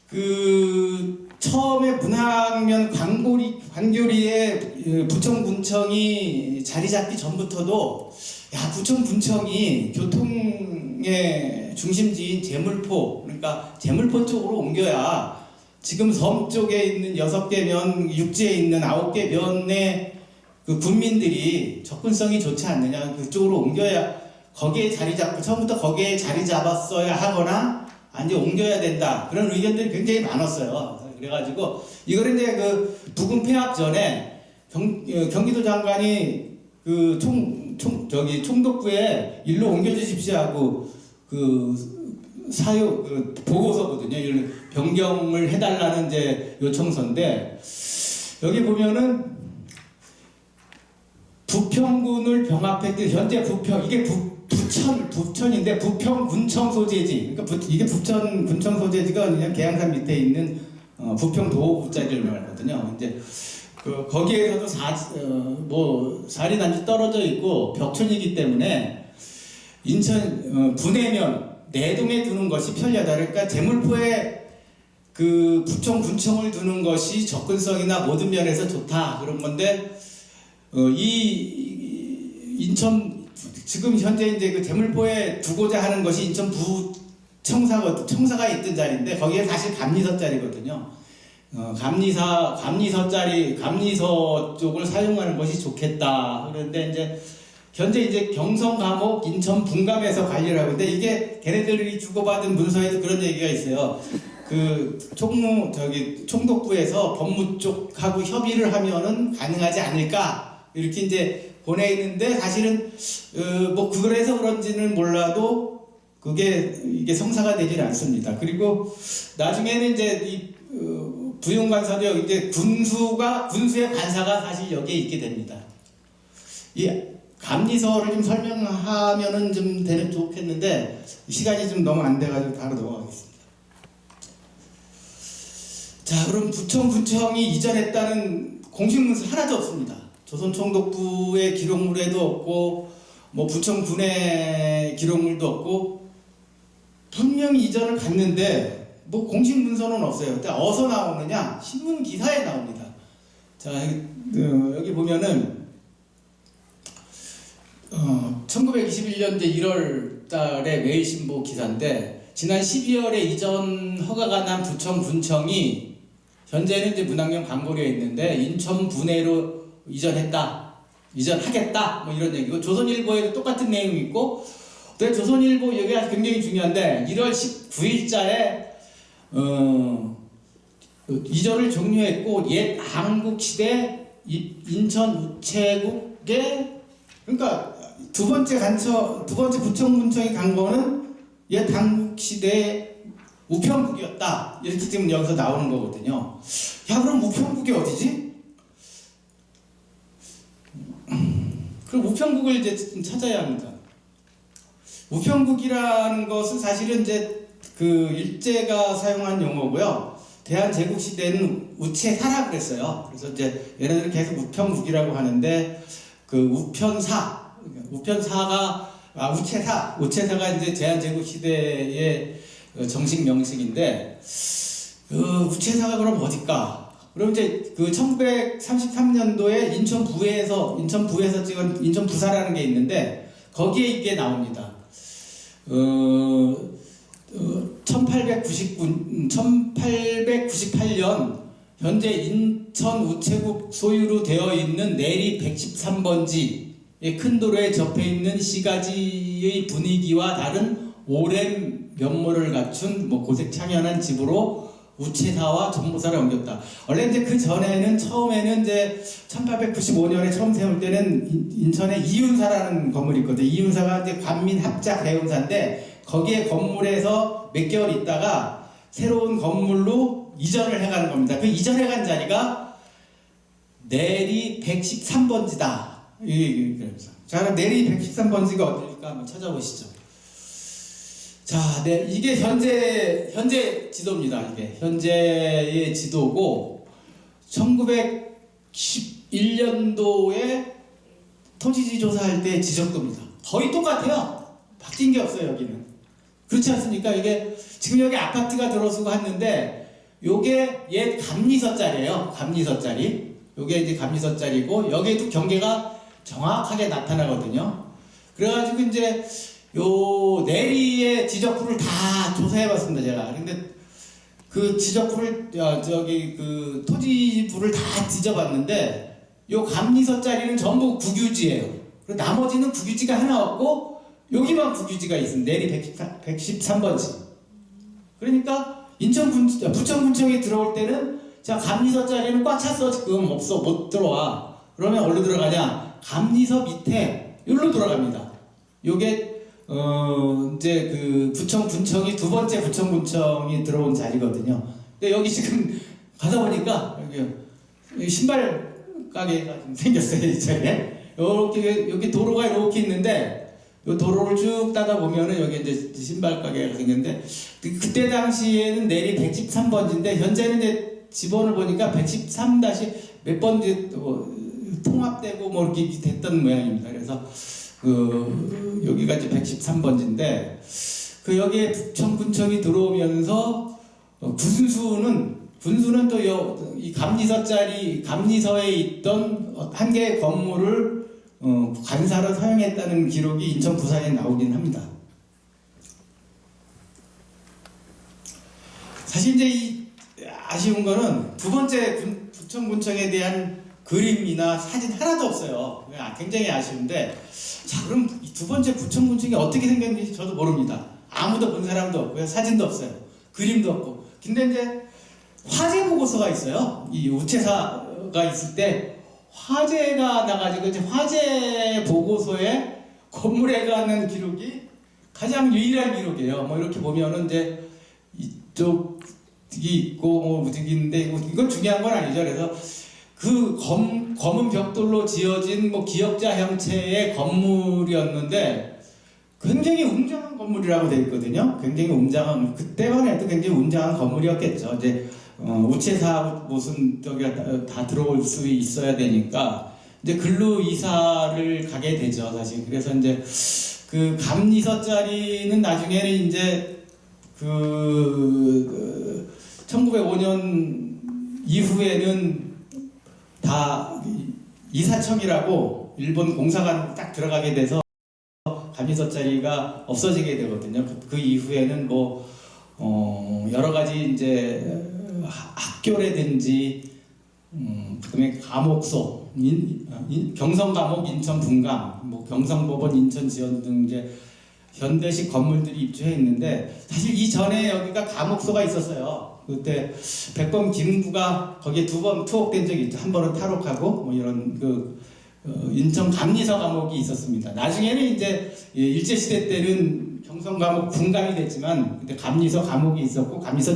그 처음에 문학면 관교리에 부천군청이 자리 잡기 전부터도 부천군청이 교통의 중심지인 제물포, 그러니까 제물포 쪽으로 옮겨야 지금 섬 쪽에 있는 6개 면, 육지에 있는 9개 면의 그 군민들이 접근성이 좋지 않느냐, 그쪽으로 옮겨야 거기에 자리 잡고 처음부터 거기에 자리 잡았어야 하거나 아니면 옮겨야 된다, 그런 의견들이 굉장히 많았어요. 그래가지고 이걸 이제 그 부군 폐합 전에 경기도 장관이 그 총독부에 일로 옮겨주십시오 하고 보고서거든요. 이를 변경을 해달라는 이제 요청서인데, 여기 보면은 부평군을 병합했기 현재 이게 부천인데 부평군청 소재지. 그러니까 이게 부천군청 소재지가 그냥 계양산 밑에 있는 부평 도호구자리를 말하거든요. 이제 거기에서도 사리 단지 떨어져 있고 벽촌이기 때문에 인천 분해면 내동에 두는 것이 편리하다. 그러니까 제물포에 그 부천군청을 두는 것이 접근성이나 모든 면에서 좋다, 그런 건데 이 인천 지금 현재 이제 그 제물포에 두고자 하는 것이 인천 청사가 있던 자리인데 거기에 사실 감리서 자리거든요. 감리서 쪽을 사용하는 것이 좋겠다. 그런데 이제 현재 이제 경성 감옥 인천 분감에서 관리를 하고 있는데, 이게 걔네들이 주고받은 문서에도 그런 얘기가 있어요. 그 총독부에서 법무 쪽하고 협의를 하면은 가능하지 않을까, 이렇게 이제 보내 있는데, 사실은 그래서 그런지는 몰라도 이게 성사가 되질 않습니다. 그리고 나중에는 이제 부용관사도 이제 군수의 관사가 사실 여기에 있게 됩니다. 이 감리서를 좀 설명하면은 좀 되면 좋겠는데 시간이 좀 너무 안 돼가지고 바로 넘어가겠습니다. 자, 그럼 부천군청이 이전했다는 공식 문서 하나도 없습니다. 조선총독부의 기록물에도 없고 부천군의 기록물도 없고, 분명히 이전을 갔는데 공식 문서는 없어요. 근데 어디서 나오느냐? 신문 기사에 나옵니다. 자, 여기 보면은 1921년대 1월 달에 매일신보 기사인데, 지난 12월에 이전 허가가 난 부천군청이 현재는 이제 문학령 광고리에 있는데 인천 분해로 이전하겠다, 이런 얘기고, 조선일보에도 똑같은 내용이 있고, 근데 조선일보 여기가 굉장히 중요한데 1월 19일자에 이전을 종료했고 옛 한국시대 인천 우체국에, 그러니까 두 번째 부천군청이 간 거는 옛 한국시대 우평국이었다, 이렇게 지금 여기서 나오는 거거든요. 그럼 우평국이 어디지? 그럼 우평국을 이제 찾아야 합니다. 우평국이라는 것은 사실은 이제 그 일제가 사용한 용어고요. 대한제국 시대는 우체사라 그랬어요. 그래서 이제 얘네들은 계속 우평국이라고 하는데, 그 우체사가 이제 대한제국 시대의 정식 명칭인데, 우체사가 그럼 어딜까? 그럼 이제 그 1933년도에 인천 부에서 찍은 인천 부사라는 게 있는데 거기에 이게 나옵니다. 1898년 현재 인천 우체국 소유로 되어 있는 내리 113번지에 큰 도로에 접해 있는 시가지의 분위기와 다른 오랜 면모를 갖춘 고색 창연한 집으로 우체사와 정보사를 옮겼다. 원래 이제 그 전에는 처음에는 이제 1895년에 처음 세울 때는 인천에 이윤사라는 건물이 있거든요. 이윤사가 이제 관민합작 대운사인데 거기에 건물에서 몇 개월 있다가 새로운 건물로 이전을 해가는 겁니다. 그 이전해간 자리가 내리 113번지다. 자, 그럼 내리 113번지가 어딜까 한번 찾아보시죠. 자, 네, 이게 현재 지도입니다. 이게 현재의 지도고 1911년도에 토지지 조사할 때 지적도입니다. 거의 똑같아요. 바뀐 게 없어요, 여기는. 그렇지 않습니까? 이게 지금 여기 아파트가 들어서고 했는데 요게 옛 감리서짜리예요. 감리서짜리. 요게 이제 감리서짜리고 여기에도 경계가 정확하게 나타나거든요. 그래가지고 이제 요 내리의 지적구를 다 조사해봤습니다, 제가. 근데 그 지적구를 그 토지부를 다 뒤져봤는데 요 감리서짜리는 전부 국유지예요. 그리고 나머지는 국유지가 하나 없고 여기만 국유지가 있습니다. 내리 113번지. 그러니까 부천군청에 들어올 때는 자, 감리서짜리는 꽉 찼어. 지금 없어. 못 들어와. 그러면 어디로 들어가냐? 감리서 밑에 여기로 들어갑니다. 요게 이제 그 부천군청이 두 번째 부천군청이 들어온 자리거든요. 근데 여기 지금 가다 보니까 여기 신발 가게가 좀 생겼어요, 이 자리에. 여기 도로가 이렇게 있는데 이 도로를 쭉 따다 보면은 여기 이제 신발 가게가 생겼는데 그때 당시에는 내리 113번지인데 현재는 이제 지번을 보니까 113 몇 번지 통합되고 이렇게 됐던 모양입니다. 그래서 여기가 이제 113번지인데 여기에 부천군청이 들어오면서 군수는 또 이 감리서에 있던 한 개의 건물을 관사로 사용했다는 기록이 인천 부산에 나오긴 합니다. 사실 이제 이 아쉬운 거는 두 번째 부천군청에 대한 그림이나 사진 하나도 없어요. 굉장히 아쉬운데, 자, 그럼 이 두 번째 부천군청이 어떻게 생겼는지 저도 모릅니다. 아무도 본 사람도 없고요. 사진도 없어요. 그림도 없고. 근데 이제 화재 보고서가 있어요. 이 우체사가 있을 때 화재가 나가지고 이제 화재 보고서에 건물에 관한 기록이 가장 유일한 기록이에요. 이렇게 보면은 이제 이쪽이 있고 무득인데 이건 중요한 건 아니죠. 그래서 그 검은 벽돌로 지어진 기역자 형체의 건물이었는데 굉장히 웅장한 건물이라고 되어 있거든요. 굉장히 웅장한, 그때만 해도 굉장히 웅장한 건물이었겠죠. 이제 우체사 무슨 다 들어올 수 있어야 되니까 이제 근로 이사를 가게 되죠, 사실. 그래서 이제 그 감리서짜리는 나중에는 이제 1905년 이후에는 다 이사청이라고 일본 공사관 딱 들어가게 돼서 감리서짜리가 없어지게 되거든요. 그 이후에는 여러 가지 이제 학교라든지 그다음에 감옥소, 경성감옥 인천 분감, 경성법원 인천 지원 등 이제 현대식 건물들이 입주해 있는데 사실 이전에 여기가 감옥소가 있었어요. 그때 백범 김구가 거기에 두 번 투옥된 적이 있죠. 한 번은 탈옥하고 이런 인천 감리서 감옥이 있었습니다. 나중에는 이제 일제시대 때는 경성감옥 분감이 됐지만 그때 감리서 감옥이 있었고 감리서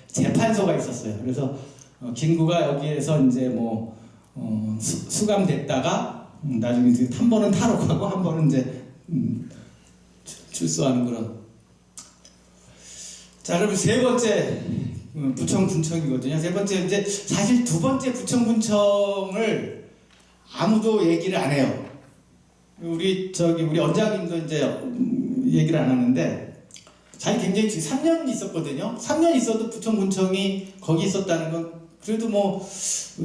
재판소가 있었어요. 그래서 김구가 여기에서 이제 수감됐다가 나중에 한 번은 탈옥하고 한 번은 이제 출소하는 그런. 자, 그럼 세 번째 부천군청이거든요. 세 번째 이제 사실 두 번째 부천군청을 아무도 얘기를 안 해요. 우리 원장님도 이제 얘기를 안 하는데 사실 굉장히 3년 있었거든요. 3년 있어도 부천군청이 거기 있었다는 건 그래도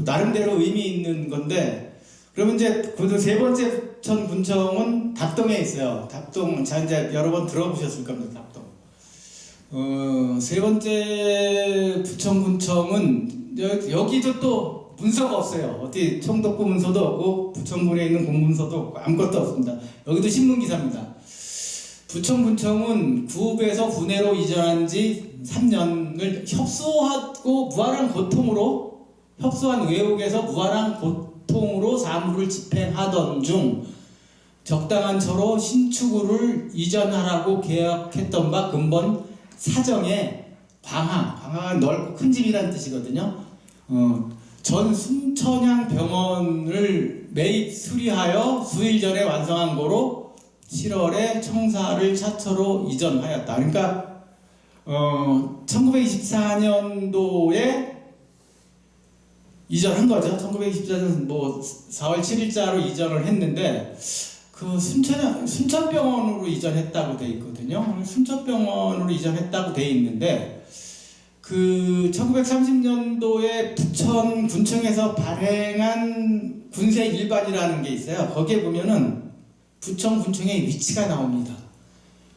나름대로 의미 있는 건데 그러면 이제 그 세 번째 부천군청은 답동에 있어요. 답동, 자 이제 여러 번 들어보셨을 겁니다. 답동. 세 번째 부천군청은 여기도 또 문서가 없어요. 어디 총독부 문서도 없고 부천군에 있는 공문서도 없고 아무것도 없습니다. 여기도 신문기사입니다. 부천군청은 구읍에서 군내로 이전한 지 3년을 협소하고 무한한 고통으로 협소한 외옥에서 무한한 고통으로 사무를 집행하던 중 적당한 처로 신축구를 이전하라고 계약했던 바 근본 사정에 광항은 넓고 큰 집이라는 뜻이거든요. 전 순천향 병원을 매입 수리하여 수일 전에 완성한 거로 7월에 청사를 차처로 이전하였다. 그러니까 1924년도에 이전한 거죠. 1924년 뭐 4월 7일자로 이전을 했는데 그 순천병원으로 이전했다고 돼 있거든요. 순천병원으로 이전했다고 돼 있는데 그 1930년도에 부천군청에서 발행한 군세 일반이라는 게 있어요. 거기에 보면은 부천군청의 위치가 나옵니다.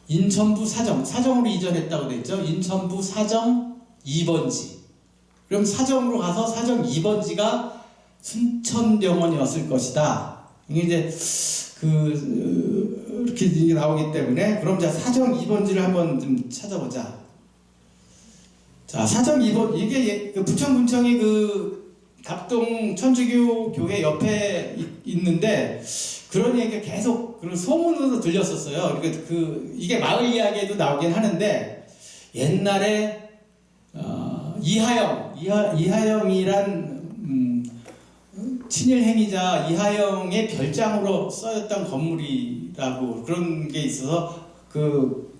인천부 사정으로 이전했다고 돼 있죠. 인천부 사정 2번지. 그럼 사정으로 가서 사정 2번지가 순천병원이었을 것이다. 이게 이제 이렇게 나오기 때문에 그럼 자 사정 2번지를 한번 좀 찾아보자. 자 사정 2번 이게 그 부천군청이 그 답동 천주교 교회 옆에 있는데 그런 얘기가 계속 그런 소문으로 들렸었어요. 그러니까 이게 마을 이야기에도 나오긴 하는데 옛날에 이하영이란 친일 행위자 이하영의 별장으로 쓰였던 건물이라고 그런 게 있어서 그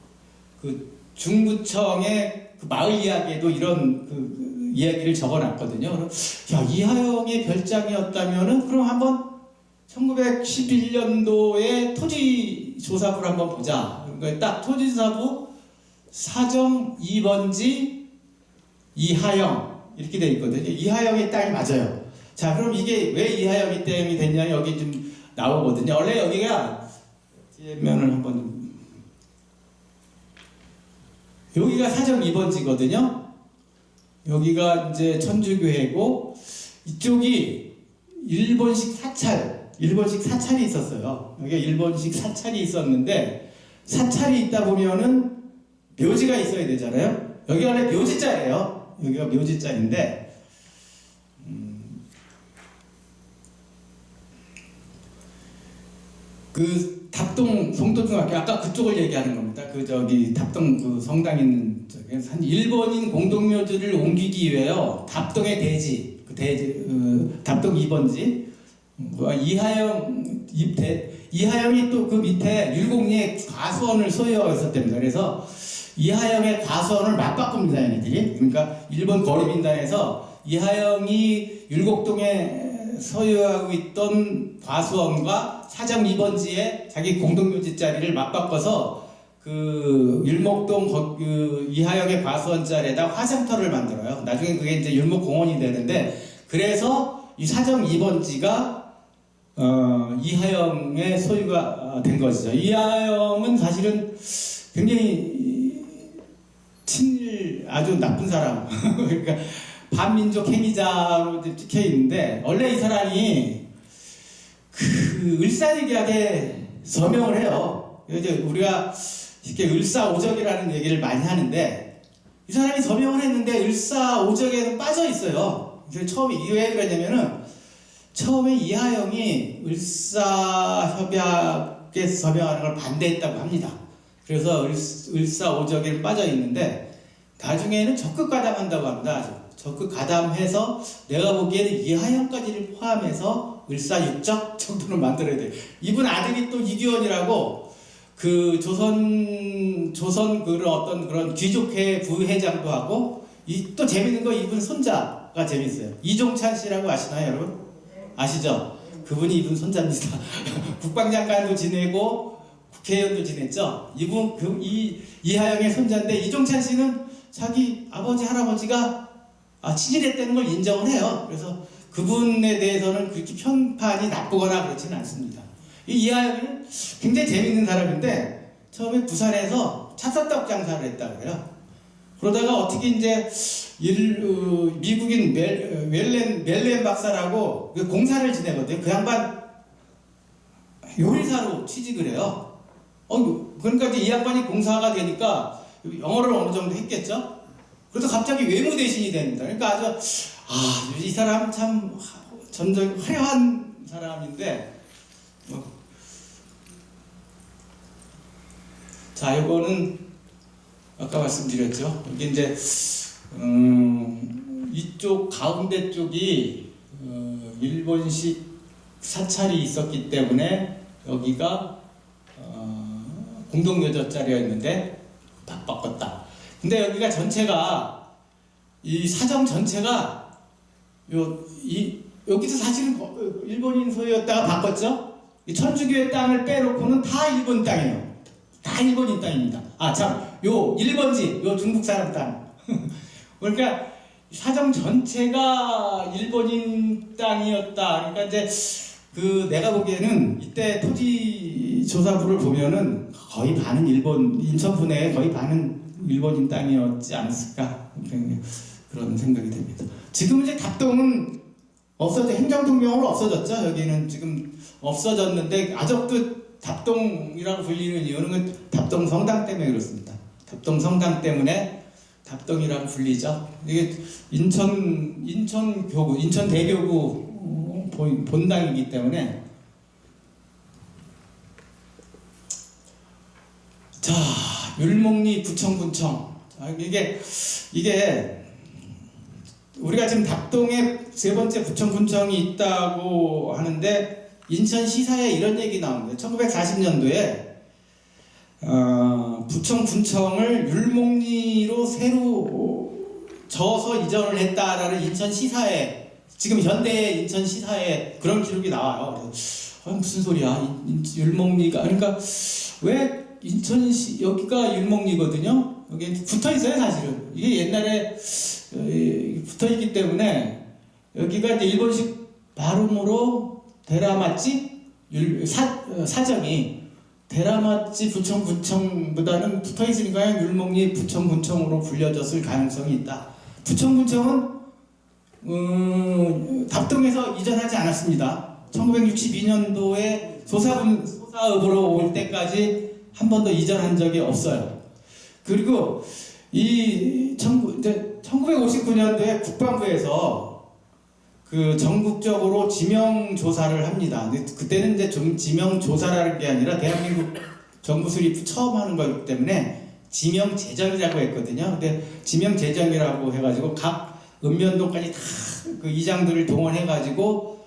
중부청의 그 마을 이야기에도 이런 이야기를 적어놨거든요. 그럼 야 이하영의 별장이었다면은 그럼 한번 1911년도에 토지조사부를 한번 보자. 그러니까 딱 토지조사부 사정 2번지 이하영 이렇게 돼 있거든요. 이하영의 땅이 맞아요. 자 그럼 이게 왜 이하영이 댐이 됐냐 여기 좀 나오거든요. 원래 여기가 면을 한번 여기가 사정 2번지거든요. 여기가 이제 천주교회고 이쪽이 일본식 사찰이 있었어요. 여기 일본식 사찰이 있었는데 사찰이 있다 보면은 묘지가 있어야 되잖아요. 여기 원래 묘지자예요. 여기가 묘지자인데 그 답동 송도중학교 아까 그쪽을 얘기하는 겁니다. 그 저기 답동 그 성당 있는 저기 한 일본인 공동묘지를 옮기기 위해요. 답동의 대지 답동 2번지 이하영이 또 그 밑에 율곡리에 과수원을 소유하고 있었답니다. 그래서 이하영의 과수원을 맞바꿉니다, 얘네들이. 그러니까 일본 거리민단에서 이하영이 율곡동에 소유하고 있던 과수원과 사정 2번지에 자기 공동묘지 자리를 맞바꿔서 그 율목동 이하영의 과수원 자리에다 화장터를 만들어요. 나중에 그게 이제 율목공원이 되는데 그래서 이 사정 2번지가 이하영의 소유가 된 것이죠. 이하영은 사실은 굉장히 친일 아주 나쁜 사람 그러니까 반민족 행위자로 찍혀 있는데 원래 이 사람이 그 을사늑약에 서명을 해요. 이제 우리가 이렇게 을사오적이라는 얘기를 많이 하는데 이 사람이 서명을 했는데 을사오적에는 빠져 있어요. 그래서 처음에 이게 왜 그러냐면은 처음에 이하영이 을사협약에 서명하는 걸 반대했다고 합니다. 그래서 을사오적에 빠져 있는데 나중에는 적극 가담한다고 합니다. 적극 가담해서 내가 보기에는 이하영까지를 포함해서 을사육적 정도로 만들어야 돼요. 이분 아들이 또 이규원이라고 그 조선 그런 어떤 그런 귀족회 부회장도 하고 또 재밌는 거 이분 손자가 재밌어요. 이종찬 씨라고 아시나요, 여러분? 아시죠? 그분이 이분 손자입니다. 국방장관도 지내고 국회의원도 지냈죠. 이분 이하영의 손자인데 이종찬 씨는 자기 아버지 할아버지가 친일했다는 걸 인정을 해요. 그래서 그분에 대해서는 그렇게 평판이 나쁘거나 그렇지는 않습니다. 이하영은 굉장히 재밌는 사람인데 처음에 부산에서 찹쌀떡 장사를 했다고 해요. 그러다가 어떻게 이제 미국인 멜렌 박사라고 그 공사를 지내거든요. 그 양반 요리사로 취직을 해요. 그러니까 이제 이 양반이 공사가 되니까 영어를 어느 정도 했겠죠. 그래서 갑자기 외무 대신이 됩니다. 그러니까 이 사람 참 점점 화려한 사람인데, 자, 이거는 아까 말씀드렸죠. 이게 이제 이쪽 가운데 쪽이 일본식 사찰이 있었기 때문에 여기가 공동묘지 자리였는데 다 바꿨다. 근데 여기가 전체가 이 사정 전체가 여기도 사실은 일본인 소유였다가 바꿨죠. 이 천주교의 땅을 빼놓고는 다 일본 땅이에요. 다 일본인 땅입니다. 요 1번지, 요 중국 사람 땅. 그러니까 사정 전체가 일본인 땅이었다. 그러니까 이제 내가 보기에는 이때 토지 조사부를 보면은 거의 반은 인천부 내에 거의 반은 일본인 땅이었지 않았을까. 그런 생각이 됩니다. 지금 이제 답동은 행정동명으로 없어졌죠. 여기는 지금 없어졌는데 아직도 답동이라고 불리는 이유는 답동 성당 때문에 그렇습니다. 답동 성당 때문에 답동이라고 불리죠. 이게 인천교구, 인천대교구 본당이기 때문에. 자, 율목리 부천군청. 이게 우리가 지금 답동에 세 번째 부천군청이 있다고 하는데 인천시사에 이런 얘기 나오는데 1940년도에 부천군청을 율목리로 새로 져서 이전을 했다라는 인천시사에, 지금 현대의 인천시사에 그런 기록이 나와요. 무슨 소리야, 율목리가. 그러니까 왜 여기가 율목리거든요. 여기 붙어 있어요, 사실은. 이게 옛날에 붙어 있기 때문에 여기가 이제 일본식 발음으로 데라마찌 사정이 데라마찌 부천군청보다는 붙어 있으니까 율목리 부천군청으로 불려졌을 가능성이 있다. 부천군청은 답동에서 이전하지 않았습니다. 1962년도에 소사읍으로 올 때까지 한 번도 이전한 적이 없어요. 그리고 이제 1959년도에 국방부에서 전국적으로 지명 조사를 합니다. 근데 그때는 이제 지명 조사라는 게 아니라 대한민국 정부 수립 처음 하는 거기 때문에 지명 제정이라고 했거든요. 근데 지명 제정이라고 해가지고 각 읍면동까지 다 이장들을 동원해가지고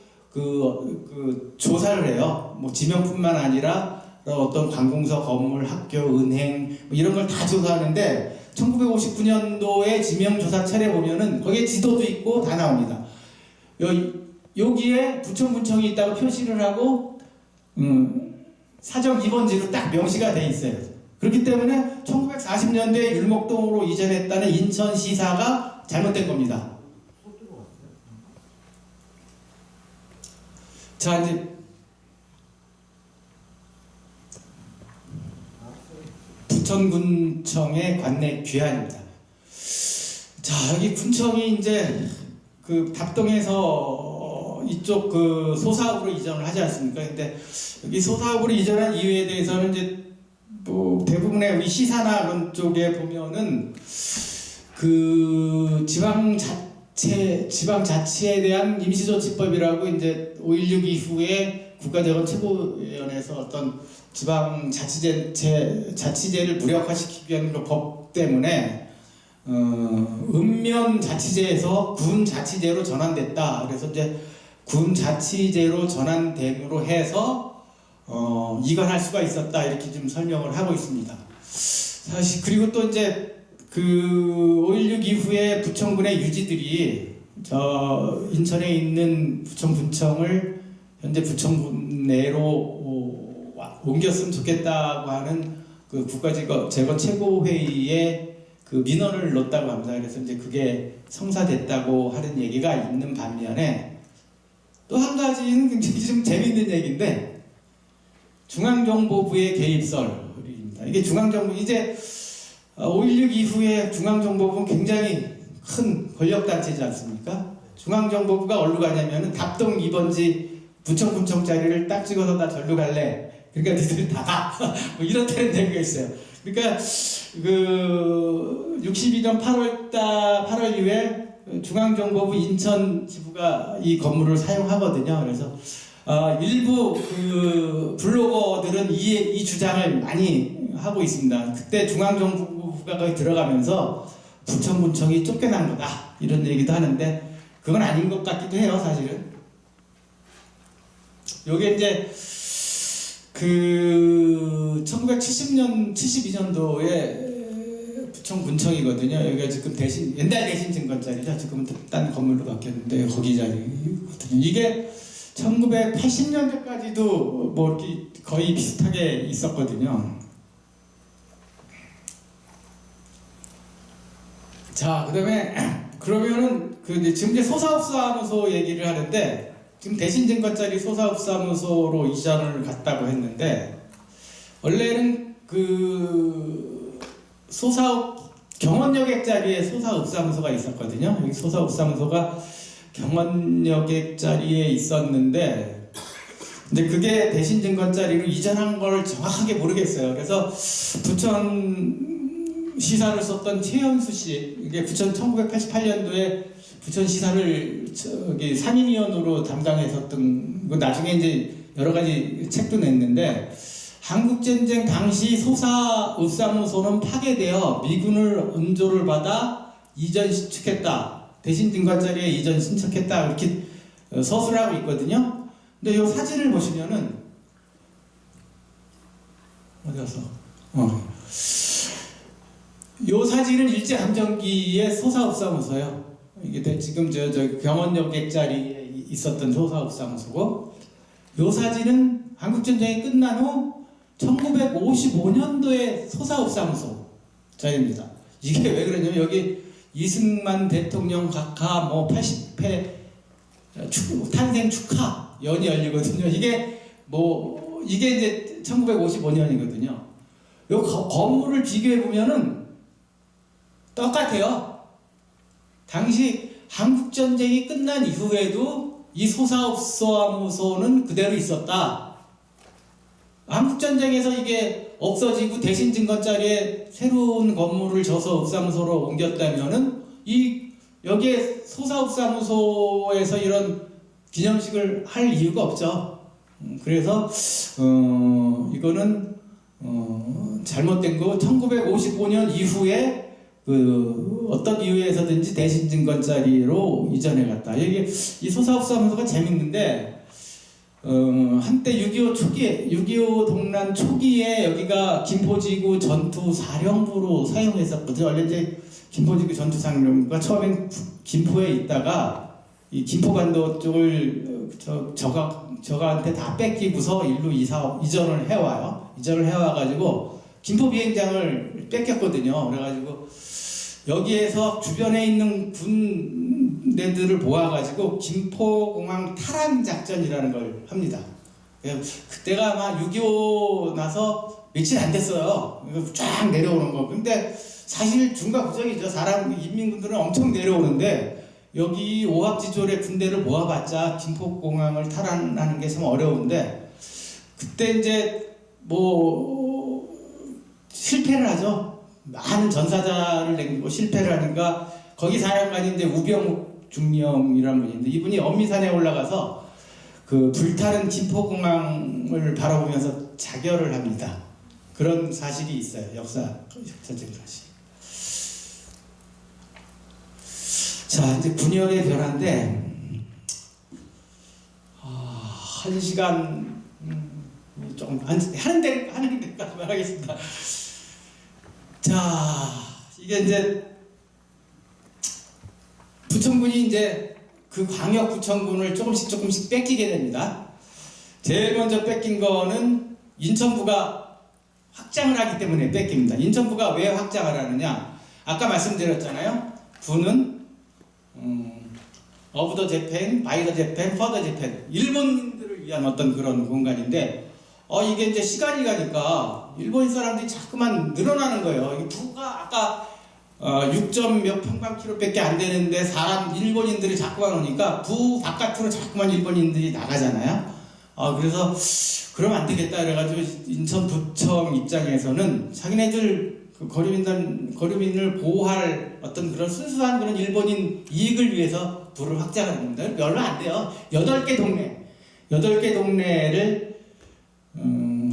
조사를 해요. 뭐 지명뿐만 아니라 어떤 관공서, 건물, 학교, 은행 이런 걸 다 조사하는데 1959년도에 지명조사 차례 보면은 거기에 지도도 있고 다 나옵니다. 여기에 부천군청이 있다고 표시를 하고 사정 2번지로 딱 명시가 돼 있어요. 그렇기 때문에 1940년도에 율목동으로 이전했다는 인천시사가 잘못된 겁니다. 자, 이제 부천군청의 관내 귀환입니다. 자, 여기 군청이 이제 답동에서 이쪽 소사읍으로 이전을 하지 않습니까? 근데 여기 소사읍으로 이전한 이유에 대해서는 이제 대부분의 우리 시사나 그런 쪽에 보면은 지방자치에 대한 임시조치법이라고 이제 5.16 이후에 국가재건 최고위원회에서 어떤 지방자치제를 무력화시키기 위한 법 때문에 읍면자치제에서 군자치제로 전환됐다. 그래서 이제 군자치제로 전환됨으로 해서 이관할 수가 있었다. 이렇게 좀 설명을 하고 있습니다. 사실 그리고 또 이제 5.16 이후에 부천군의 유지들이 인천에 있는 부천군청을 현재 부천군 내로 옮겼으면 좋겠다고 하는 국가재건 최고회의에 민원을 넣었다고 합니다. 그래서 이제 그게 성사됐다고 하는 얘기가 있는 반면에 또 한 가지는 굉장히 좀 재밌는 얘기인데 중앙정보부의 개입설입니다. 이게 중앙정부 이제 5.16 이후에 중앙정보부는 굉장히 큰 권력단체지 않습니까? 중앙정보부가 어디로 가냐면은 답동 2번지 부청군청짜리를 딱 찍어서 나 절로 갈래. 그러니까 니들 다 가. 뭐 이렇다는 얘기가 있어요. 그러니까 그 62년 8월 이후에 중앙정보부 인천 지부가 이 건물을 사용하거든요. 그래서 일부 그 블로거들은 이 주장을 많이 하고 있습니다. 그때 중앙정보부가 거기 들어가면서 부천군청이 쫓겨난 거다 이런 얘기도 하는데 그건 아닌 것 같기도 해요, 사실은. 요게 이제 그 1972년도에 부천군청이거든요. 여기가 지금 옛날 대신증권자리죠. 지금은 딴 건물로 바뀌었는데 거기 자리거든요. 이게 1980년대까지도 뭐 이렇게 거의 비슷하게 있었거든요. 자, 그다음에 그러면은 지금 이제 소사업사무소 얘기를 하는데 지금 대신증권자리 소사업사무소로 이전을 갔다고 했는데 원래는 그 경원여객 자리에 소사업사무소가 있었거든요. 여기 소사업사무소가 경원여객 자리에 있었는데 근데 그게 대신증권자리로 이전한 걸 정확하게 모르겠어요. 그래서 부천 시사를 썼던 최현수 씨, 이게 1988년도에 부천 시사를 상임위원으로 담당했었던, 나중에 이제 여러 가지 책도 냈는데, 한국전쟁 당시 소사업사무소는 파괴되어 미군을 은조를 받아 이전 신축했다. 대신증권자리에 이전 신축했다. 이렇게 서술하고 있거든요. 근데 이 사진을 보시면은, 어디 갔어? 이 사진은 일제감정기의 소사업사무소예요. 이게 지금 저 경원여객 자리에 있었던 소사업사무소고, 이 사진은 한국전쟁이 끝난 후 1955년도에 소사업사무소 자리입니다. 이게 왜 그러냐면 여기 이승만 대통령 각하 뭐 80회 탄생 축하 연이 열리거든요. 이게 이제 1955년이거든요. 이 건물을 비교해 보면은 똑같아요. 당시 한국전쟁이 끝난 이후에도 이 소사업사무소는 그대로 있었다. 한국전쟁에서 이게 없어지고 대신증권자리에 새로운 건물을 져서 업사무소로 옮겼다면은 여기에 소사업사무소에서 이런 기념식을 할 이유가 없죠. 그래서 이거는 잘못된 거. 1955년 이후에 어떤 이유에서든지 대신증권자리로 이전해 갔다. 이 소사업사무소가 재밌는데 한때 6.25 동란 초기에 여기가 김포지구 전투사령부로 사용했었거든요. 원래 이제 김포지구 전투사령부가 처음엔 김포에 있다가 이 김포반도 쪽을 저가한테 다 뺏기고서 일로 이전을 해와요. 이전을 해와가지고 김포 비행장을 뺏겼거든요. 그래가지고 여기에서 주변에 있는 군대들을 모아가지고 김포공항 탈환 작전이라는 걸 합니다. 그때가 아마 6.25 나서 며칠 안 됐어요. 쫙 내려오는 거. 근데 사실 중과부정이죠. 인민군들은 엄청 내려오는데 여기 오합지졸의 군대를 모아봤자 김포공항을 탈환하는 게 참 어려운데 그때 이제 실패를 하죠. 많은 전사자를 남기고 실패를 하니까 거기 사령관이 이제 우병욱 중령이라는 분인데 이분이 엄미산에 올라가서 그 불타는 김포공항을 바라보면서 자결을 합니다. 그런 사실이 있어요. 역사적인 사실. 자, 이제 군역의 변화인데 1시간 조금 하는 데까지 말하겠습니다. 자, 이게 이제 부천군이 이제 그 광역구청군을 조금씩 뺏기게 됩니다. 제일 먼저 뺏긴 거는 인천부가 확장을 하기 때문에 뺏깁니다. 인천부가 왜 확장을 하느냐? 아까 말씀드렸잖아요. 부는 어브 더 재팬, 바이 더 재팬, 퍼 더 재팬, 일본인들을 위한 어떤 그런 공간인데 이게 이제 시간이 가니까 일본인 사람들이 자꾸만 늘어나는 거예요. 이게 부가 아까 6점 몇 평방키로밖에 안 되는데 사람 일본인들이 자꾸만 오니까 부 바깥으로 자꾸만 일본인들이 나가잖아요. 그래서 그러면 안 되겠다 그래가지고 인천부청 입장에서는 자기네들 그 거류민을 보호할 어떤 그런 순수한 그런 일본인 이익을 위해서 부를 확장하는 겁니다. 얼마 안 돼요. 8개 동네를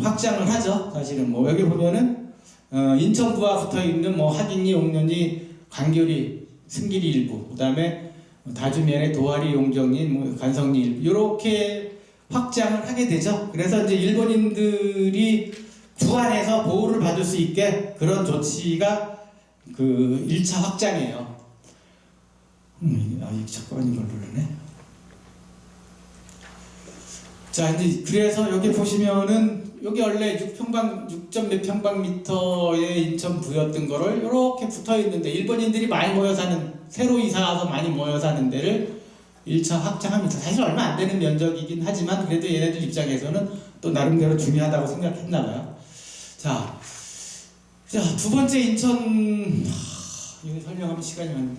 확장을 하죠. 사실은 뭐 여기 보면은 인천부와 붙어있는 뭐 하진리, 옥년리, 광교리, 승길이 일부, 그 다음에 다주면에 도화리, 용정리, 뭐 간성리 일부 이렇게 확장을 하게 되죠. 그래서 이제 일본인들이 구 안에서 보호를 받을 수 있게 그런 조치가 그 1차 확장이에요. 잠깐만 이걸 누르네. 자, 이제 그래서 여기 보시면은 여기 원래 6점 몇 평방미터의 인천부였던 거를 이렇게 붙어 있는데 일본인들이 많이 모여 사는, 새로 이사 와서 많이 모여 사는 데를 1차 확장합니다. 사실 얼마 안 되는 면적이긴 하지만 그래도 얘네들 입장에서는 또 나름대로 중요하다고 생각했나 봐요. 자, 두 번째 인천, 이거 설명하면 시간이 많네.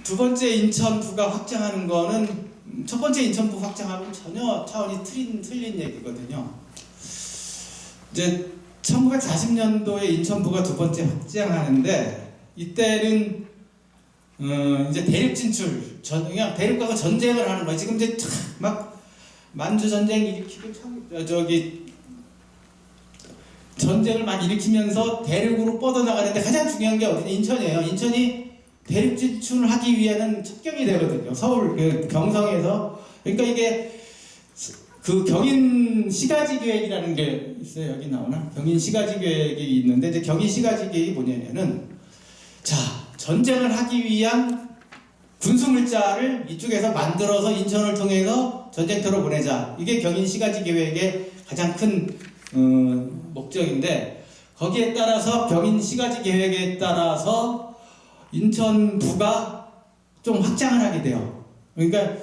두 번째 인천부가 확장하는 거는 첫 번째 인천부 확장하고는 전혀 차원이 틀린 얘기거든요. 이제 1940년도에 인천부가 두 번째 확장하는데 이때는 이제 대륙 진출, 그냥 대륙과가 전쟁을 하는 거예요. 지금 이제 막 만주 전쟁 일으키고 전쟁을 막 일으키면서 대륙으로 뻗어나가는데 가장 중요한 게 어디냐? 인천이에요. 인천이 대륙 진출을 하기 위해는 첩경이 되거든요. 서울 그 경성에서. 그러니까 이게 그 경인 시가지 계획이라는 게 있어요. 여기 나오나? 경인 시가지 계획이 있는데 이제 경인 시가지 계획이 뭐냐면은 자, 전쟁을 하기 위한 군수물자를 이쪽에서 만들어서 인천을 통해서 전쟁터로 보내자. 이게 경인 시가지 계획의 가장 큰 목적인데 거기에 따라서 경인 시가지 계획에 따라서 인천부가 좀 확장을 하게 돼요. 그러니까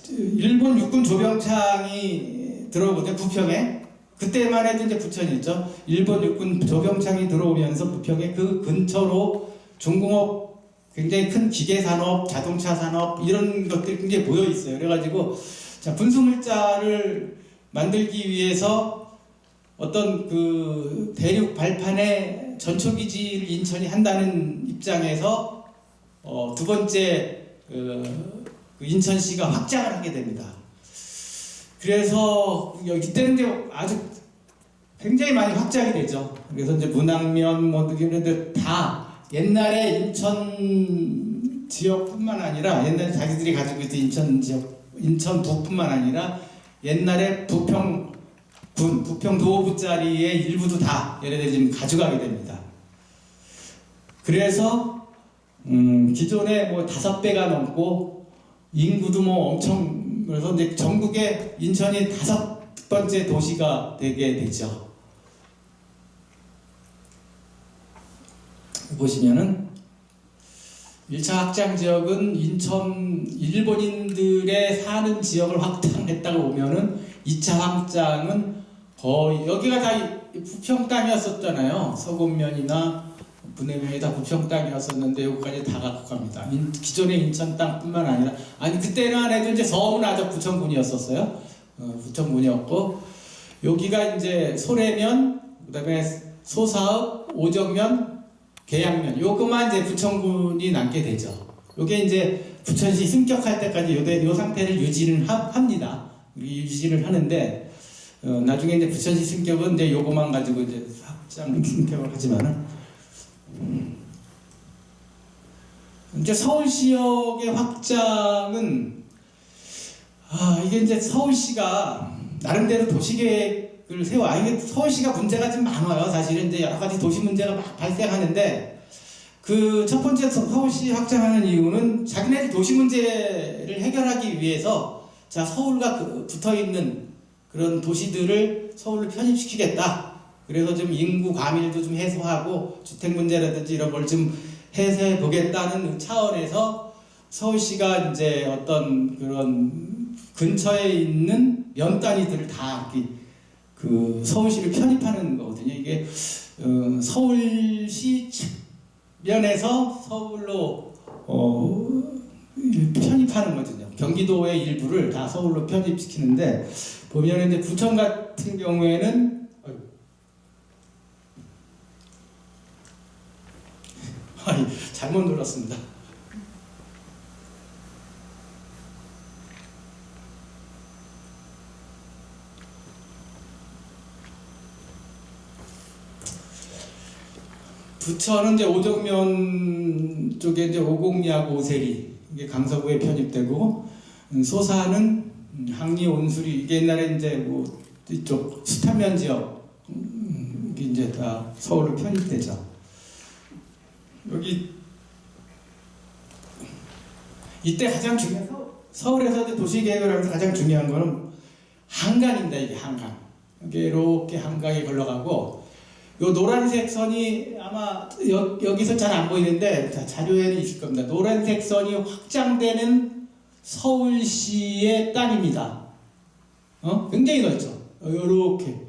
일본 육군 조병창이 들어오거든요. 부평에. 그때만 해도 이제 부천이었죠. 일본 육군 조병창이 들어오면서 부평에 그 근처로 중공업, 굉장히 큰 기계산업, 자동차 산업 이런 것들이 굉장히 모여 있어요. 그래가지고 자, 군수물자를 만들기 위해서 어떤 그 대륙 발판에 전초기지를 인천이 한다는 입장에서 두 번째 인천시가 확장을 하게 됩니다. 그래서 이때는 이제 아주 굉장히 많이 확장이 되죠. 그래서 이제 문학면 뭐 이런 데 다 옛날에 인천 지역뿐만 아니라 옛날에 자기들이 가지고 있던 인천 지역, 인천부뿐만 아니라 옛날에 부평군, 부평도읍 자리의 일부도 다 얘네들이 지금 가져가게 됩니다. 그래서 기존에 뭐 5배가 넘고 인구도 뭐 엄청, 그래서 이제 전국에 인천이 5번째 도시가 되게 되죠. 보시면은 1차 확장 지역은 인천 일본인들의 사는 지역을 확장했다고 보면은 2차 확장은 거의 여기가 다 부평 땅이었었잖아요. 서곡면이나 분해면이 다 부평 땅이었었는데 여기까지 다 갖고 갑니다. 기존의 인천 땅뿐만 아니라 그때는 해도 이제 서울은 아주 부천군이었었어요. 부천군이었고 여기가 이제 소래면, 그다음에 소사읍, 오정면, 계양면 요것만 이제 부천군이 남게 되죠. 요게 이제 부천시 승격할 때까지 요 상태를 유지를 합니다. 유지를 하는데 나중에 이제 부천시 승격은 이제 요것만 가지고 이제 확장 승격을 하지만은 이제 서울시역의 확장은 이게 이제 서울시가 나름대로 도시계획을 세워. 이게 서울시가 문제가 좀 많아요. 사실은 이제 여러 가지 도시 문제가 막 발생하는데 그 첫 번째 서울시 확장하는 이유는 자기네들 도시 문제를 해결하기 위해서 자, 서울과 붙어 있는 그런 도시들을 서울로 편입시키겠다. 그래서 좀 인구 과밀도 좀 해소하고 주택 문제라든지 이런 걸 좀 해소해 보겠다는 차원에서 서울시가 이제 어떤 그런 근처에 있는 면 단위들을 다 그 서울시를 편입하는 거거든요. 이게 서울시 측면에서 서울로 편입하는 거거든요. 경기도의 일부를 다 서울로 편입시키는데 보면 이제 부천 같은 경우에는 잘못 눌렀습니다. 부천은 이제 오정면 쪽에 이제 오곡리하고 오세리 이게 강서구에 편입되고 소사는 항리 온수리 이게 옛날에 이제 뭐 이쪽 수탄면 지역 이게 이제 다 서울로 편입되죠. 여기 이때 가장 중요한 서울에서 도시 계획을 하면서 가장 중요한 거는 한강입니다. 이게 한강. 이게 이렇게 한강이 걸러가고. 요 노란색 선이 아마 여기서 잘 안 보이는데 자료에는 있을 겁니다. 노란색 선이 확장되는 서울시의 땅입니다. 굉장히 넓죠. 요렇게.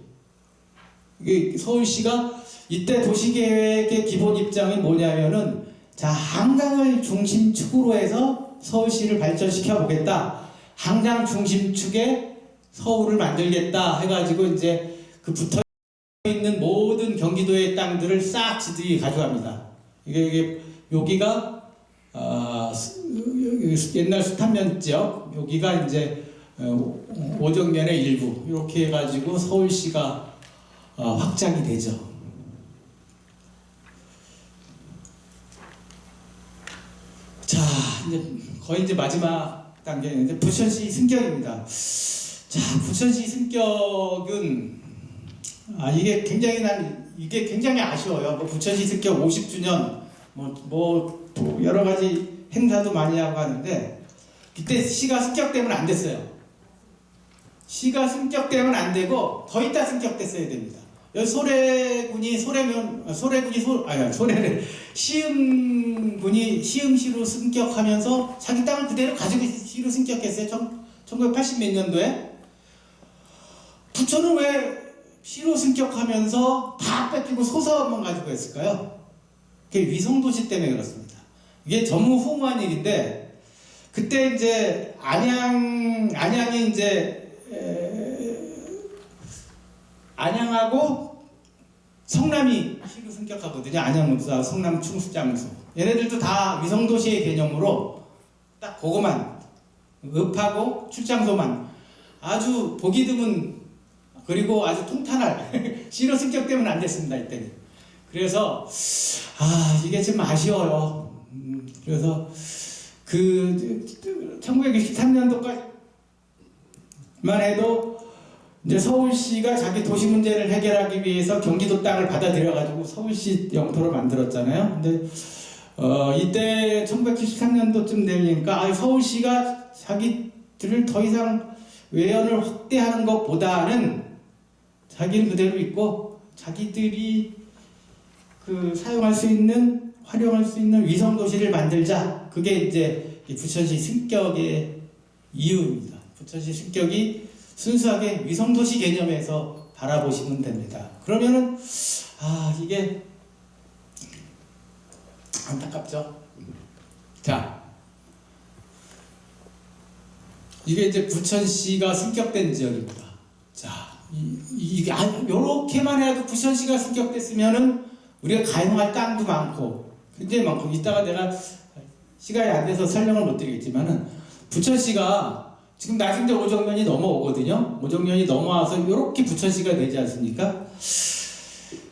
이게 서울시가 이때 도시계획의 기본 입장이 뭐냐면은 자 한강을 중심축으로 해서 서울시를 발전시켜 보겠다. 한강 중심축에 서울을 만들겠다 해가지고 이제 그 붙어 있는 모든 경기도의 땅들을 싹 지들이 가져갑니다. 이게 여기가 옛날 수탄면 지역, 여기가 이제 오정면의 일부 이렇게 해가지고 서울시가 확장이 되죠. 자, 이제 거의 이제 마지막 단계는 이제 부천시 승격입니다. 자, 부천시 승격은 이게 굉장히 아쉬워요. 뭐 부천시 승격 50주년 뭐 여러 가지 행사도 많이 하고 하는데 그때 시가 승격되면 안 됐어요. 시가 승격되면 안 되고 더 있다 승격됐어야 됩니다. 여기 시흥시로 승격하면서 자기 땅을 그대로 가지고 시로 승격했어요. 1980 몇 년도에. 부천은 왜 시로 승격하면서 다 뺏기고 소사업만 가지고 했을까요? 그게 위성도시 때문에 그렇습니다. 이게 전무후무한 일인데 그때 이제 안양이 이제 안양하고 성남이 시로 승격하거든요. 안양읍사, 성남 충수장소. 얘네들도 다 위성도시의 개념으로 딱 그거만 읍하고 출장소만 아주 보기 드문 그리고 아주 통탄할 시로 승격되면 안 됐습니다. 이때는. 그래서 이게 좀 아쉬워요. 그래서 그 1963년도까지만 해도 이제 서울시가 자기 도시 문제를 해결하기 위해서 경기도 땅을 받아들여가지고 서울시 영토로 만들었잖아요. 근데 이때 1973년도쯤 되니까 서울시가 자기들을 더 이상 외연을 확대하는 것보다는 자기는 그대로 있고 자기들이 사용할 수 있는 활용할 수 있는 위성 도시를 만들자. 그게 이제 부천시 승격의 이유입니다. 부천시 승격이 순수하게 위성 도시 개념에서 바라보시면 됩니다. 그러면은 이게 안타깝죠. 자, 이게 이제 부천시가 승격된 지역입니다. 자, 이게 요렇게만 해도 부천시가 승격됐으면은 우리가 가용할 땅도 많고 굉장히 많고 이따가 내가 시간이 안 돼서 설명을 못 드리겠지만은 부천시가 지금 나중에 오정면이 넘어오거든요. 오정면이 넘어와서 이렇게 부천시가 되지 않습니까?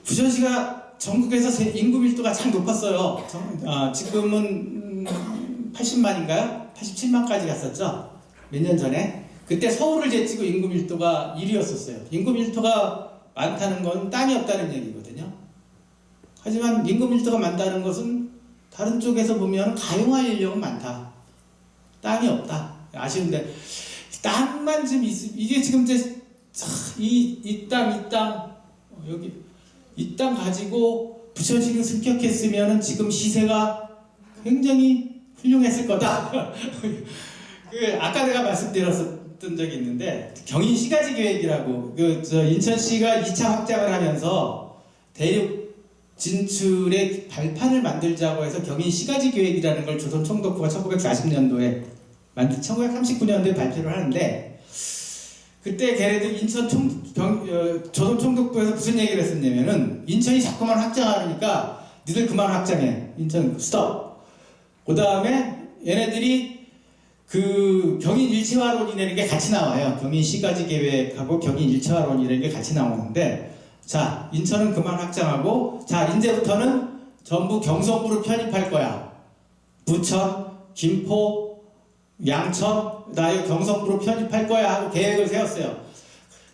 부천시가 전국에서 인구 밀도가 참 높았어요. 지금은 80만인가요? 87만까지 갔었죠. 몇 년 전에. 그때 서울을 제치고 인구 밀도가 1위였었어요. 인구 밀도가 많다는 건 땅이 없다는 얘기거든요. 하지만 인구 밀도가 많다는 것은 다른 쪽에서 보면 가용할 인력은 많다. 땅이 없다. 아쉬운데 땅만 좀 이게 지금 이제 이 땅 여기 이 땅 가지고 부천시를 승격했으면은 지금 시세가 굉장히 훌륭했을 거다. 아까 내가 들었던 적이 있는데 경인 시가지 계획이라고 인천시가 2차 확장을 하면서 대륙 진출의 발판을 만들자고 해서 경인 시가지 계획이라는 걸 조선 총독부가 1940년도에 1939년도에 발표를 하는데 그때 걔네들 조선 총독부에서 무슨 얘기를 했었냐면은 인천이 자꾸만 확장하니까 니들 그만 확장해. 인천 스톱. 그 다음에 얘네들이 그 경인 일체화론이라는 게 같이 나와요. 경인 시가지 계획하고 경인 일체화론이라는 게 같이 나오는데 자, 인천은 그만 확장하고 자, 이제부터는 전부 경성부로 편입할 거야. 부천, 김포, 양천, 나 경성부로 편입할 거야 하고 계획을 세웠어요.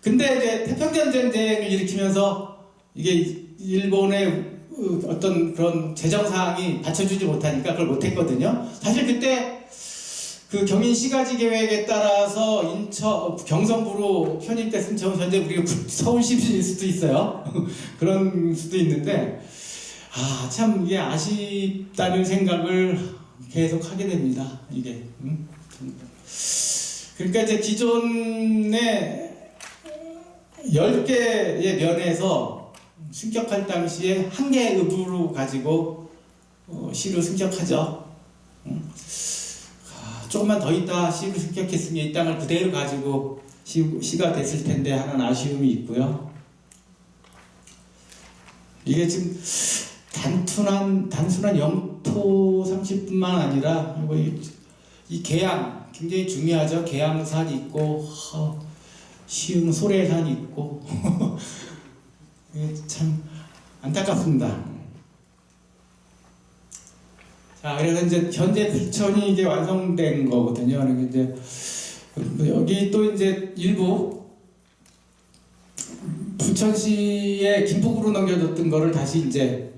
근데 이제 태평전 전쟁을 일으키면서 이게 일본의 어떤 그런 재정 사항이 받쳐주지 못하니까 그걸 못했거든요. 사실 그때 그 경인 시가지 계획에 따라서 경성부로 편입됐으면 현재 우리가 서울시일 수도 있어요. 그런 수도 있는데 참 이게 아쉽다는 생각을 계속 하게 됩니다. 이게 그러니까 이제 기존의 10개의 면에서 승격할 당시에 한 개의 의부로 가지고 시로 승격하죠. 조금만 더 있다 시로 승격했으니 이 땅을 그대로 가지고 시가 됐을 텐데 하는 아쉬움이 있고요. 이게 지금 단순한 영토 30뿐만 아니라 이 계양 굉장히 중요하죠. 계양산이 있고 시흥 소래산이 있고 참 안타깝습니다. 자, 그래서 이제 현재 부천이 이제 완성된 거거든요. 그러니까 이제 여기 또 이제 일부 부천시에 김포구로 넘겨줬던 거를 다시 이제